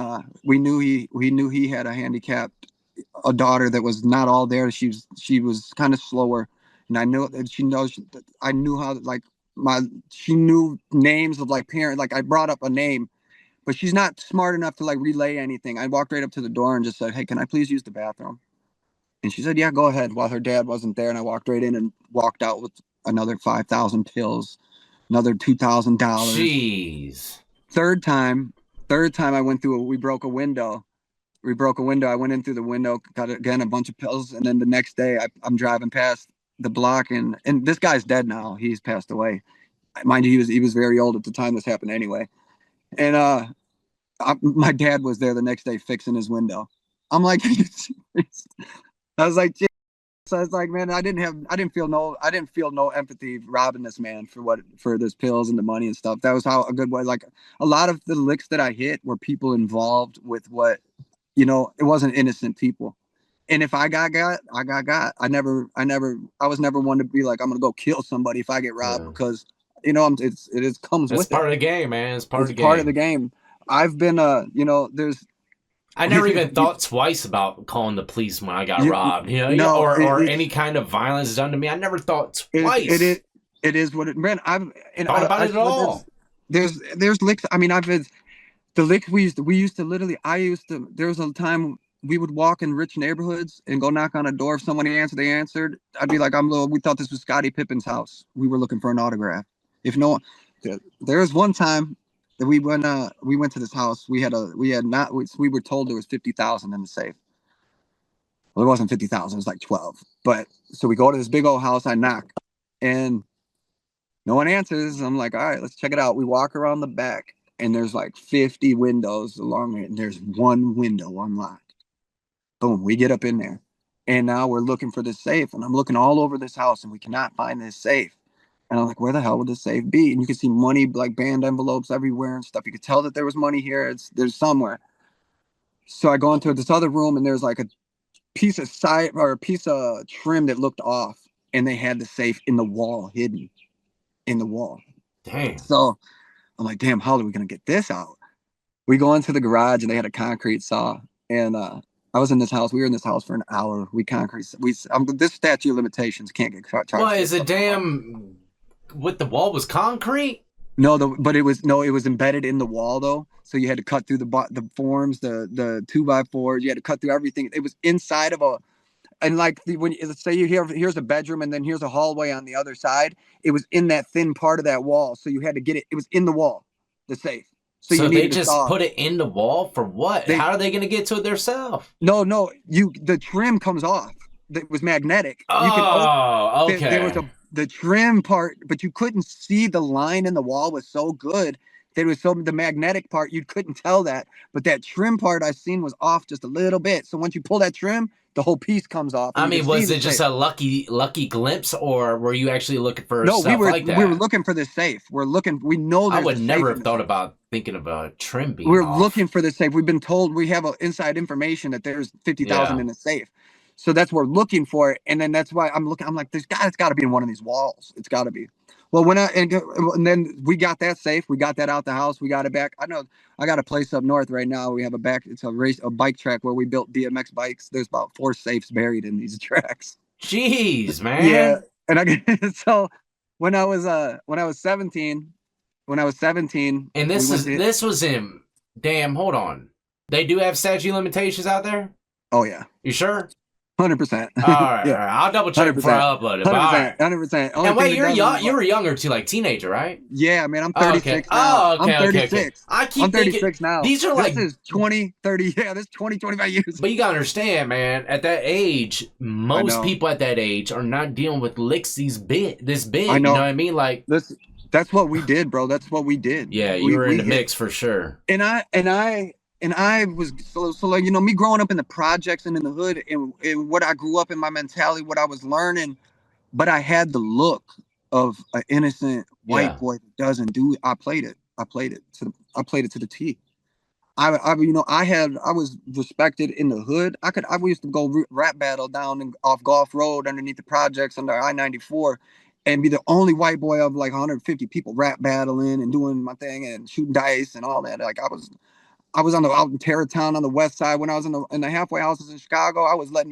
we knew he had a daughter that was not all there. She was kind of slower, and I knew that I knew how she knew names of like parents. Like I brought up a name, but she's not smart enough to like relay anything. I walked right up to the door and just said, "Hey, can I please use the bathroom?" And she said, "Yeah, go ahead." While her dad wasn't there, and I walked right in and walked out with another 5,000 pills, another $2,000. Jeez. Third time, I went through. We broke a window. I went in through the window, got again a bunch of pills, and then the next day, I'm driving past the block, and this guy's dead now. He's passed away. Mind you, he was very old at the time this happened anyway. And my dad was there the next day fixing his window. I'm like, I was like, so I was like, man, I didn't feel no empathy robbing this man for this pills and the money and stuff. That was how a good way. Like a lot of the licks that I hit were people involved with what, it wasn't innocent people. And if I got, I got. I was never one to be like, I'm gonna go kill somebody if I get robbed because, it comes with it. It's part of the game, man. It's part of the game. I've been, I never even thought twice about calling the police when I got robbed, or any kind of violence done to me. I never thought twice. It is what it, man. Thought about it at all. There's licks. I mean, the licks we used to. There was a time we would walk in rich neighborhoods and go knock on a door. If someone answered, they answered. I'd be like, we thought this was Scottie Pippen's house. We were looking for an autograph. If no one, there was one time that we went to this house. We were told there was 50,000 in the safe. Well, it wasn't 50,000. It was like 12. But so we go to this big old house. I knock, and no one answers. I'm like, all right, let's check it out. We walk around the back, and there's like 50 windows along it, and there's one window unlocked. Boom, we get up in there, and now we're looking for this safe, and I'm looking all over this house, and we cannot find this safe. And I'm like, where the hell would this safe be? And you can see money, like band envelopes everywhere and stuff. You could tell that there was money here. There's somewhere. So I go into this other room, and there's like a piece of trim that looked off, and they had the safe in the wall, hidden in the wall. Damn. So I'm like, damn, how are we gonna get this out? We go into the garage and they had a concrete saw. And I was in this house. We were in this house for an hour. We concrete. This statute of limitations can't get charged What for is a stuff like that. damn? What the wall was concrete? No, but it was no, it was embedded in the wall though. So you had to cut through the forms, the 2x4s. You had to cut through everything. It was inside of a and like when let's say here's a bedroom and then here's a hallway on the other side. It was in that thin part of that wall. So you had to get it. It was in the wall, the safe. So you So they needed to just saw. put it in the wall for what? They How are they gonna get to it themselves? no, the trim comes off. It was magnetic. You can Oh, there was okay. the trim part, but you couldn't see the line in the wall was so good. There was the magnetic part, you couldn't tell that. But that trim part I seen was off just a little bit. So once you pull that trim, the whole piece comes off and I you can mean, see was the it just safe. a lucky glimpse, or were you actually looking for No, stuff like we were that? looking for the safe. We know I there's would a safe never in have the thought safe. about thinking of a trim being We're off. looking for the safe. We've been told we have inside information that there's 50,000 Yeah. in the safe. So that's what we're looking for. And then that's why I'm looking. I'm like, it's got to be in one of these walls. It's got to be. Well, and then we got that safe. We got that out the house. We got it back. I know I got a place up north right now. We have it's a bike track where we built BMX bikes. There's about 4 safes buried in these tracks. Jeez, Yeah. man. And so when I was 17, And we went to this was him. Damn, hold on. They do have statute limitations out there? oh yeah. You sure? 100%. All Yeah. right. I'll double check before I 100%. upload it. But all 100%. right. 100%. Only And thing wait, that you're doesn't young. You involve. were younger too, like teenager, right? Yeah, man, I'm Oh, okay. 36 now. Oh, I'm okay, okay, okay. 36. I I'm keep thinking 36 now. these are This like, is 20, 30. Yeah, this is 20, 25 years. but you gotta understand, man. At that age, I most know. people at that age are not dealing with licks this I big. You know know. what I mean? Like, This that's what we did, bro. That's what we did. yeah, you were in We the hit mix for sure. and I was so like me growing up in the projects and in the hood and what I grew up in, my mentality, what I was learning, but I had the look of an innocent white Yeah, boy that doesn't do it. I played it. I played it to the T. I was respected in the hood. I used to go rap battle down off Golf Road underneath the projects under I-94 and be the only white boy of like 150 people rap battling and doing my thing and shooting dice and all that. Like I was out in Tarrytown on the west side when I was in the halfway houses in Chicago. I was letting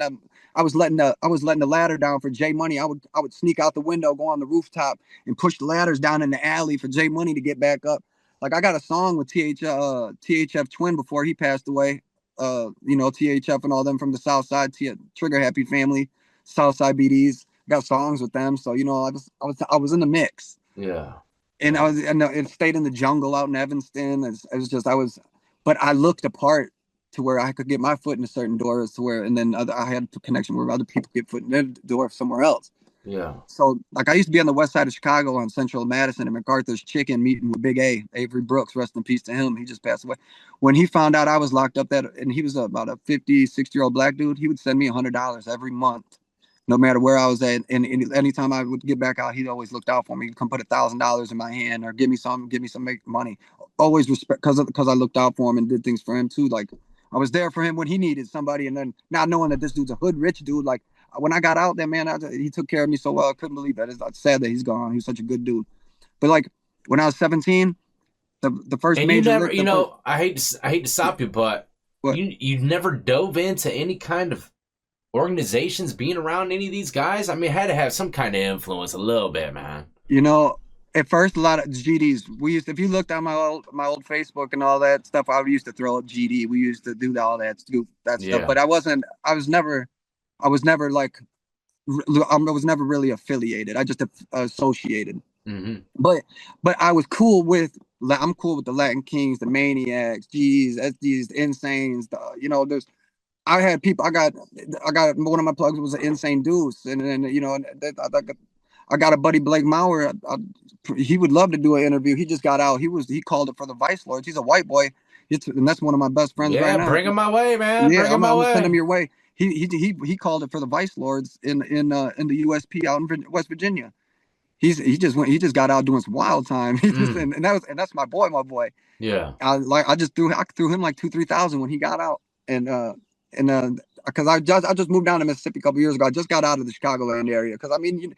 the ladder down for J Money. I would sneak out the window, go on the rooftop, and push the ladders down in the alley for J Money to get back up. Like I got a song with THF Twin before he passed away. THF and all them from the South Side, Trigger Happy Family, South Side BDs. Got songs with them, so I was in the mix, yeah, and yeah. it stayed in the jungle out in Evanston. It was just but I looked apart to where I could get my foot in a certain doors to where, and then I had a connection where other people get foot in their door somewhere else. Yeah. So like I used to be on the west side of Chicago on Central Madison and MacArthur's Chicken meeting with Big A, Avery Brooks, rest in peace to him. He just passed away. When he found out I was locked up and he was about a 50, 60-year-old black dude, he would send me $100 every month, no matter where I was at. And anytime I would get back out, he always looked out for me. He'd come put $1,000 in my hand or give me some make money. Always respect because I looked out for him and did things for him too. Like I was there for him when he needed somebody. And then not knowing that this dude's a hood rich dude, like when I got out there, man, he took care of me so well. I couldn't believe that. It's sad that he's gone. He was such a good dude. But like when I was 17, the first And you major never, lick, the first I hate to stop you, but what you never dove into any kind of organizations being around any of these guys. I mean, it had to have some kind of influence a little bit, man. you know. At first, a lot of GDs. If you looked at my old Facebook and all that stuff, I used to throw up GD. We used to do all that stuff. Yeah. But I wasn't. I was never like. I was never really affiliated. I just associated. Mm-hmm. But I was cool with. I'm cool with the Latin Kings, the Maniacs, G's, SDs, the Insanes. There's. I had people. I got one of my plugs was an Insane Deuce, and then I got a buddy Blake Maurer. He would love to do an interview. He just got out. He called it for the Vice Lords. He's a white boy, and that's one of my best friends right Yeah, now. bring him my way, man. Yeah, Bring him I'm my gonna send him way. your way. He called it for the Vice Lords in the USP out in West Virginia. He just got out doing some wild time. That's my boy. Yeah. I threw him like 2,000-3,000 when he got out and because I just moved down to Mississippi a couple years ago. I just got out of the Chicagoland area because I mean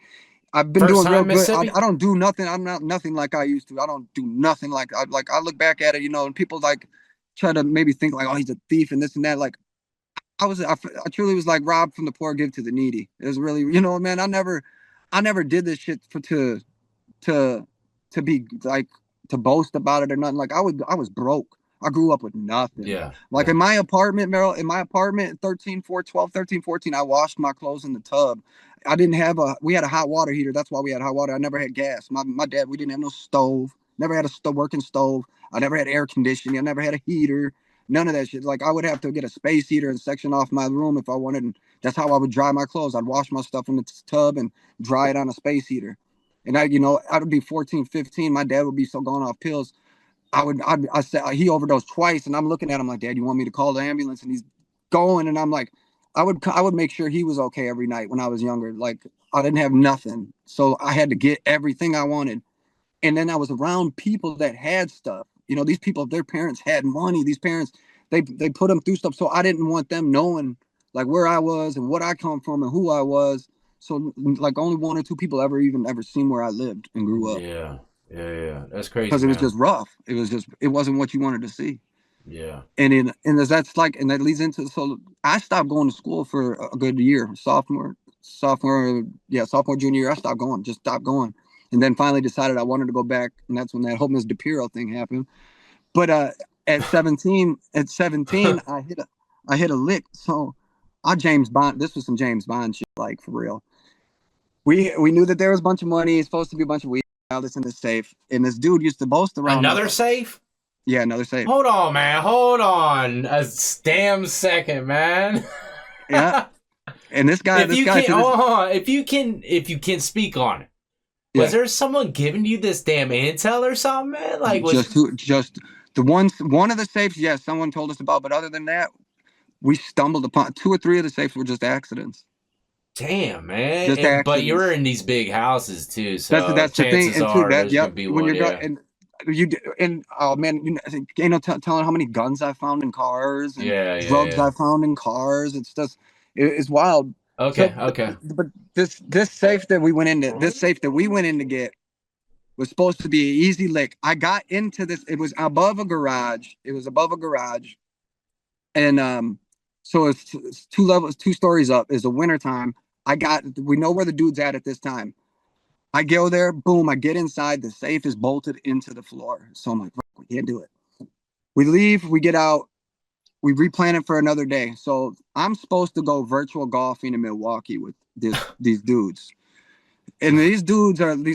I've been First doing real time good. I Mississippi? don't do nothing. I'm not nothing like I used to. I don't do nothing like I look back at it, and people like try to maybe think like, oh, he's a thief and this and that. Like I truly was like robbed from the poor, give to the needy. It was really, man. I never did this shit to to be like to boast about it or nothing. Like I was broke. I grew up with nothing. Yeah, Like yeah. in my apartment, Meryl, in my apartment, 13, 4, 12, 13, 14, I washed my clothes in the tub. We had a hot water heater. That's why we had hot water. I never had gas. My dad, we didn't have no stove. Never had a working stove. I never had air conditioning. I never had a heater. None of that shit. Like I would have to get a space heater and section off my room if I wanted. And that's how I would dry my clothes. I'd wash my stuff in the tub and dry it on a space heater. And I would be 14, 15. My dad would be so gone off pills. I said he overdosed twice, and I'm looking at him like, Dad, you want me to call the ambulance? And he's going, and I'm like, I would make sure he was okay every night when I was younger. Like I didn't have nothing, so I had to get everything I wanted. And then I was around people that had stuff. These people, their parents had money. These parents, they put them through stuff. So I didn't want them knowing like where I was and what I come from and who I was. So like only one or two people ever seen where I lived and grew up Yeah. Yeah, yeah. That's crazy, because it was man. just rough. It wasn't what you wanted to see. Yeah. And that leads into, so I stopped going to school for a good year, sophomore junior year. I stopped going, just stopped going, and then finally decided I wanted to go back, and that's when that Homeless DePiro thing happened. But at 17, I hit a lick. So I James Bond. This was some James Bond shit, like for real. We knew that there was a bunch of money. It's supposed to be a bunch of weed. All this in the safe, and this dude used to boast around Another safe? yeah, another safe. Hold on, man. Hold on. A damn second, man. Yeah, and this guy, If this you guy can, to this, hold on. If you can speak on it, was yeah. there someone giving you this damn intel or something, man? Like, was Just the one of the safes, yes, someone told us about, but other than that, we stumbled upon two or three of the safes were just accidents. damn, man. Just But you're accidents. in these big houses too, That's so that's the thing. chances And two, are that there's yep. gonna be When one. you're go Yeah, and oh man, ain't no telling how many guns I found in cars and yeah, yeah, drugs yeah. I found in cars. It's just it's wild. So, Okay, okay. but this safe that we went in to get was supposed to be an easy lick. I got into this. It was above a garage. It was above a garage, and so it's 2 levels, 2 stories up. It's the winter time. We know where the dude's at this time. I go there, boom, I get inside. The safe is bolted into the floor. So I'm like, we can't do it. We leave, we get out, we replan it for another day. So I'm supposed to go virtual golfing in Milwaukee with these dudes. And these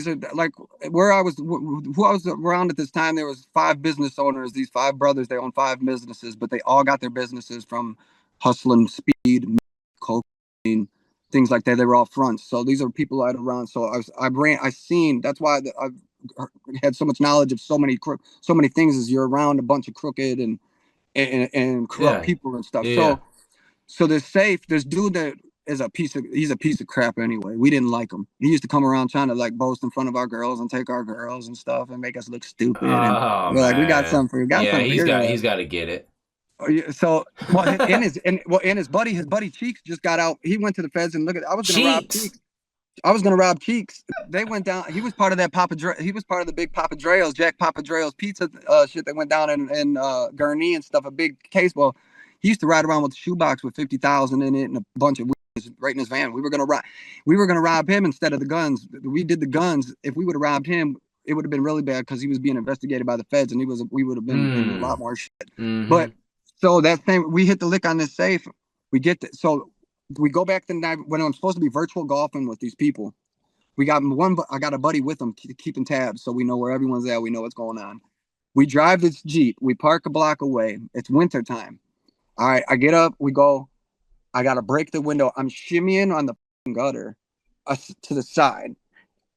are like where I was who I was around at this time. There was 5 business owners, these 5 brothers. They own 5 businesses, but they all got their businesses from hustling, speed, cocaine, things like that. They were all fronts. So these are people I'd around. So I seen. That's why I've had so much knowledge of so many things. As you're around a bunch of crooked and corrupt Yeah, people and stuff. yeah. So this dude that is he's a piece of crap anyway. We didn't like him. He used to come around trying to like boast in front of our girls and take our girls and stuff and make us look stupid. And Oh we're like, we got man. something for you, got Yeah, something for your he's ass. got to get it. So well, and his buddy Cheeks just got out. He went to the feds and look at. I was gonna rob Cheeks. Cheeks. I was gonna rob Cheeks. They went down. He was part of that He was part of the big Papadreos, Jack Papadreos pizza shit that went down in Gurnee and stuff. A big case. Well, he used to ride around with a shoebox with 50,000 in it and a bunch of weed right in his van. We were gonna rob him instead of the guns. We did the guns. If we would have robbed him, it would have been really bad because he was being investigated by the feds and we would have been in a lot Hmm. more shit. Mm-hmm. But so that same we hit the lick on this safe. So we go back the night when I'm supposed to be virtual golfing with these people. I got a buddy with him keeping tabs, so we know where everyone's at. We know what's going on. We drive this Jeep. We park a block away. It's winter time. All right, I get up. We go. I gotta break the window. I'm shimmying on the gutter to the side.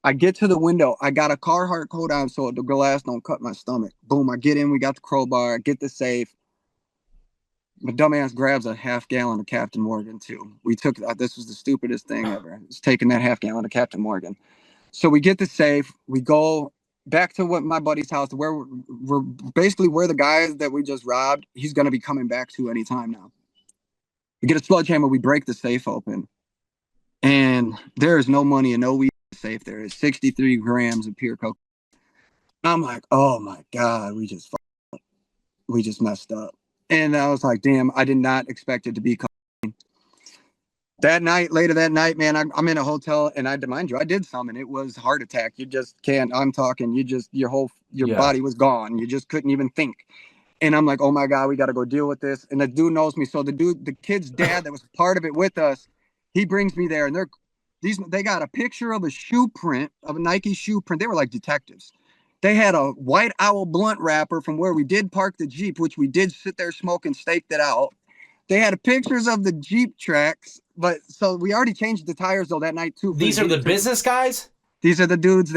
I get to the window. I got a Carhartt coat on so the glass don't cut my stomach. Boom! I get in. We got the crowbar. I get the safe. My dumbass grabs a half gallon of Captain Morgan too. We took this was the stupidest thing ever. It's taking that half gallon of Captain Morgan. So we get the safe. We go back to what my buddy's house, where we're basically where the guys that we just robbed. He's gonna be coming back to anytime now. We get a sledgehammer. We break the safe open, and there is no money and no weed safe there is 63 grams of pure coke. I'm like, oh my God, we just messed up. And I was like, damn, I did not expect it to be cocaine. Later that night, man, I'm in a hotel, and mind you, I did some, and it was heart attack. You just can't. I'm talking. Your Yeah. body was gone. You just couldn't even think. And I'm like, oh my God, we got to go deal with this. And the dude knows me. So the kid's dad that was part of it with us, he brings me there, and they got a picture of a shoe print, of a Nike shoe print. They were like detectives. They had a White Owl blunt wrapper from where we did park the Jeep, which we did sit there smoking, staked it out. They had pictures of the Jeep tracks, but so we already changed the tires though that night too. These are the business guys? These are the dudes.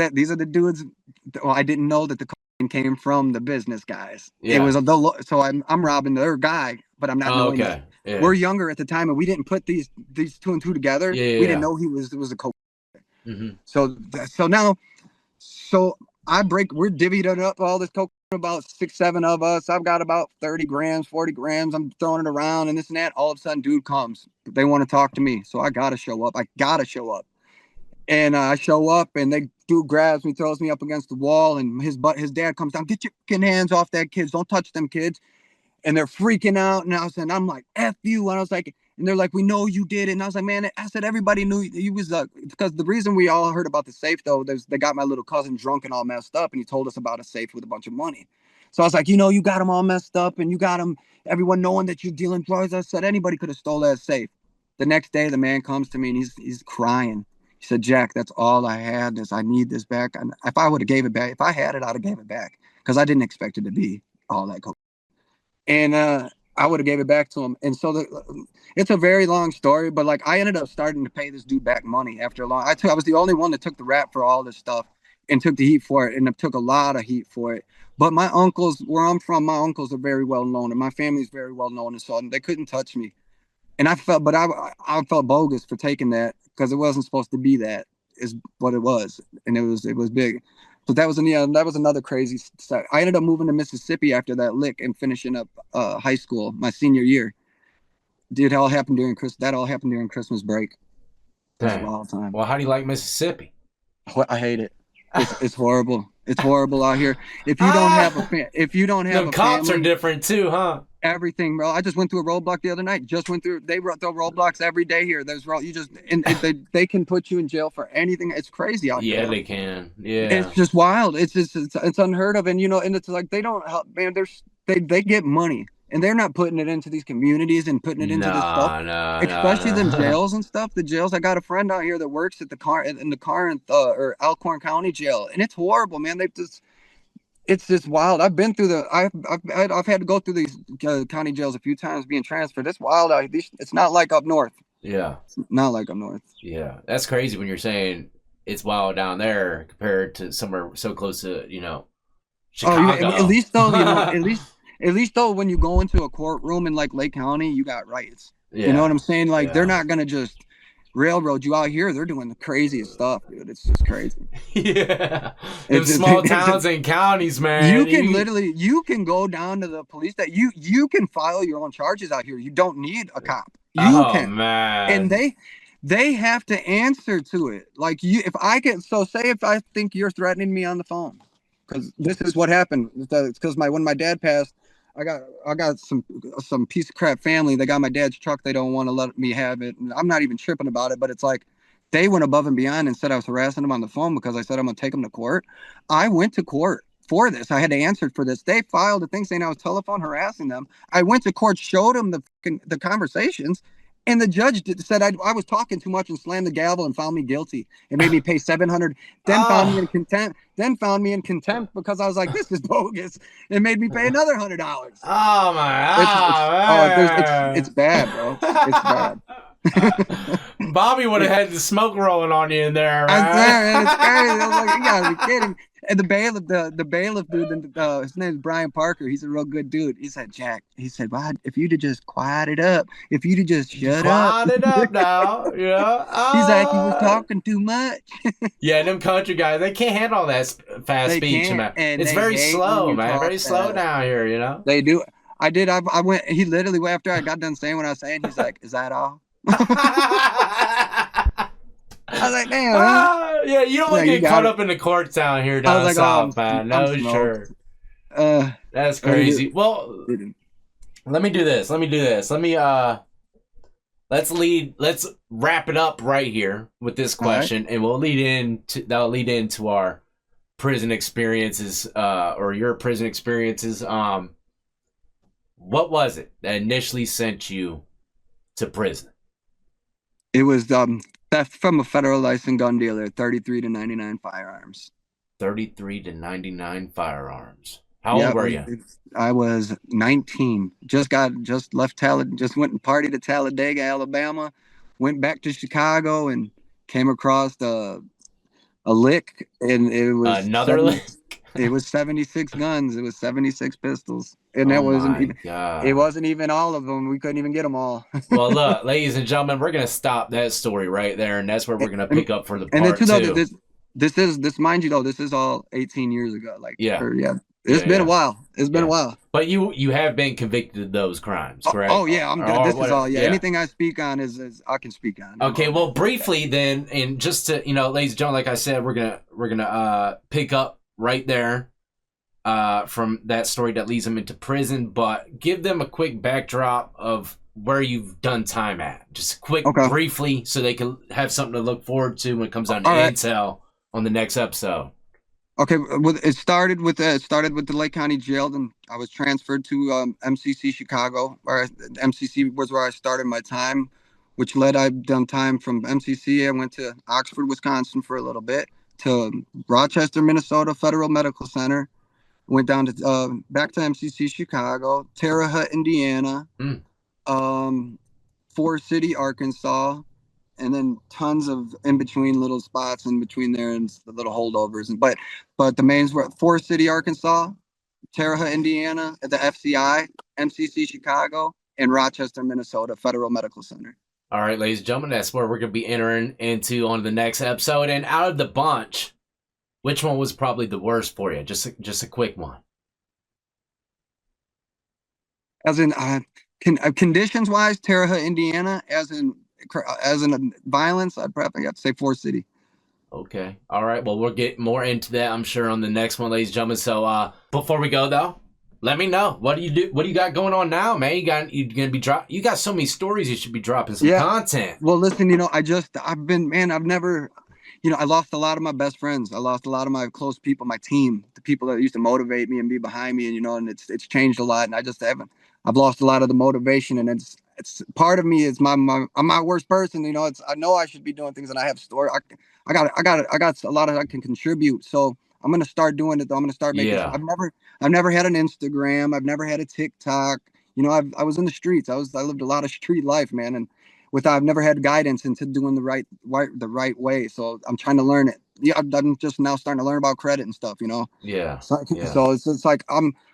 Well, I didn't know that the cocaine came from the business guys. Yeah. It was so I'm robbing their guy, but I'm not knowing that. Yeah. We're younger at the time, and we didn't put these two and two together. Yeah, we didn't know it was a coke. Mm-hmm. So we're divvied it up, all this coke, about 6-7 of us. I've got about 30 grams, 40 grams. I'm throwing it around and this and that. All of a sudden, dude comes. They want to talk to me. So I got to show up. And I show up, and dude grabs me, throws me up against the wall, and his dad comes down. Get your fucking hands off that kids. Don't touch them kids. And they're freaking out. And I'm like, F you. And I was like, and they're like, we know you did it. And I was like, man, I said, everybody knew he was because the reason we all heard about the safe though, they got my little cousin drunk and all messed up, and he told us about a safe with a bunch of money. So I was like, you got him all messed up, and you got him, everyone knowing that you're dealing drugs. I said, anybody could have stole that safe. The next day, the man comes to me, and he's crying. He said, Jack, that's all I had is I need this back. And if I would have gave it back, if I had it, I'd have gave it back because I didn't expect it to be all that coke. And I would have gave it back to him. And so it's a very long story, but like I ended up starting to pay this dude back money after a long. I was the only one that took the rap for all this stuff and took the heat for it, and took a lot of heat for it. But my uncles, where I'm from, my uncles are very well known, and my family's very well known, and so they couldn't touch me. And I felt bogus for taking that because it wasn't supposed to be that, is what it was, and it was big. But that was another crazy start. I ended up moving to Mississippi after that lick and finishing up high school my senior year. That all happened during Christmas break. Dang. Wild time. Well, how do you like Mississippi? I hate it. It's horrible. It's horrible out here. If you don't have the cops are different too, huh? Everything, bro. I just went through a roadblock the other night. They throw roadblocks every day here. They can put you in jail for anything. It's crazy out here. Yeah, they can. Yeah, it's just wild. It's unheard of. And and it's like they don't help, man. They get money, and they're not putting it into these communities and putting it into this stuff. Especially them jails and stuff. The jails. I got a friend out here that works at the Corinth or Alcorn County Jail, and it's horrible, man. It's just wild. I've been through I've had to go through these county jails a few times being transferred. It's wild out here. It's not like up north. Yeah. It's not like up north. Yeah. That's crazy when you're saying it's wild down there compared to somewhere so close to, Chicago. At least though, at least though, when you go into a courtroom in like Lake County, you got rights. Yeah. You know what I'm saying? Like they're not going to just railroad you out here. They're doing the craziest stuff, dude. It's just crazy. Yeah. In small towns and counties, man. You can go down to the police that you can file your own charges out here. You don't need a cop. You can. Man. And they have to answer to it. Like say if I think you're threatening me on the phone, because this is what happened. It's because when my dad passed, I got some piece of crap family. They got my dad's truck. They don't want to let me have it. And I'm not even tripping about it, but it's like they went above and beyond and said I was harassing them on the phone because I said I'm going to take them to court. I went to court for this. I had to answer for this. They filed a thing saying I was telephone harassing them. I went to court, showed them the conversations, and the judge said I was talking too much and slammed the gavel and found me guilty and made me pay $700. Found me in contempt. Then found me in contempt because I was like, this is bogus. And made me pay another $100. Oh my God! It's bad, bro. It's bad. Bobby would have had the smoke rolling on you in there. Right? I swear, man, it's crazy. I was like, you gotta be kidding. And the bailiff dude, his name is Brian Parker. He's a real good dude. He said, Jack, well, if you'd have just quieted up, if you'd have just shut up. Quiet it up now. Yeah. He's like, you was talking too much. Yeah, them country guys, they can't handle all that fast speech. Man. It's very slow, man. Very slow down here, They do. I did. I went, he literally, after I got done saying what I was saying, he's like, is that all? was like, damn, huh? Yeah, you don't want Yeah, to you get caught got it. up in the courts down here I was down like, oh, south, man. I'm No, smoked. sure. Uh, That's I mean, crazy. Well, let me do this. Let's wrap it up right here with this all right. question, and that'll lead into our prison experiences, or your prison experiences. What was it that initially sent you to prison? It was theft from a federal licensed gun dealer, 33 to 99 firearms. 33 to 99 firearms. How Yeah, old were you? I was 19. Just left just went and partied at Talladega, Alabama. Went back to Chicago and came across a lick, and Another lick? it was 76 guns. It was 76 pistols, and Oh that my it god. wasn't even all of them. We couldn't even get them all. Well, look, ladies and gentlemen, we're gonna stop that story right there, and that's where we're gonna and, pick up for the and then part too though, two. this mind you though, this is all 18 years ago. Like, Yeah, or yeah, it's yeah, been a yeah, while. It's been a yeah. while. But you have been convicted of those crimes, Oh, correct? oh yeah, I'm good. Or This is what? all. Yeah, Yeah. anything I speak on is I can speak on. I'm Okay. all Well, good. briefly then, and just to ladies and gentlemen, like I said, we're gonna pick up right there, from that story that leads them into prison, but give them a quick backdrop of where you've done time at. Just quick, Okay. briefly, so they can have something to look forward to when it comes down to All right. intel on the next episode. Okay. It started with the Lake County Jail, and I was transferred to MCC Chicago, where MCC was where I started my time, which led I've done time from MCC. I went to Oxford, Wisconsin for a little bit, to Rochester, Minnesota Federal Medical Center. Went down to back to MCC Chicago, Terre Haute, Indiana, Mm. Forest City, Arkansas, and then tons of in between little spots in between there and the little holdovers. But the mains were Forest City, Arkansas, Terre Haute, Indiana, at the FCI, MCC Chicago, and Rochester, Minnesota Federal Medical Center. All right, ladies and gentlemen, that's where we're going to be entering into on the next episode. And out of the bunch, which one was probably the worst for you? Just a quick one. As in conditions wise, Terre Haute, Indiana. As in violence, I'd probably have to say Forest City. Okay. All right. Well, we'll get more into that, I'm sure, on the next one, ladies and gentlemen. So before we go, though, let me know. What do you got going on now, man? You gonna be you got so many stories, you should be dropping some content. Well, listen, I've never, I lost a lot of my best friends. I lost a lot of my close people, my team, the people that used to motivate me and be behind me, and it's changed a lot. And I've lost a lot of the motivation, and it's part of me is I'm my worst person. I know I should be doing things, and I have story. I got a lot of I can contribute. So I'm gonna start doing it. Though. I'm gonna start making. Yeah. I've never had an Instagram. I've never had a TikTok. I was in the streets. I lived a lot of street life, man, and I've never had guidance into doing the right way. So I'm trying to learn it. Yeah, I'm just now starting to learn about credit and stuff. Yeah. So it's like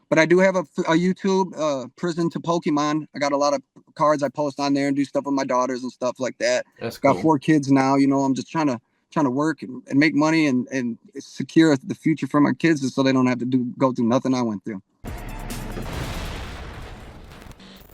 but I do have a YouTube prison to Pokemon. I got a lot of cards I post on there and do stuff with my daughters and stuff like that. That's cool. Got 4 kids now. I'm just trying to work and make money and secure the future for my kids so they don't have to go through nothing I went through.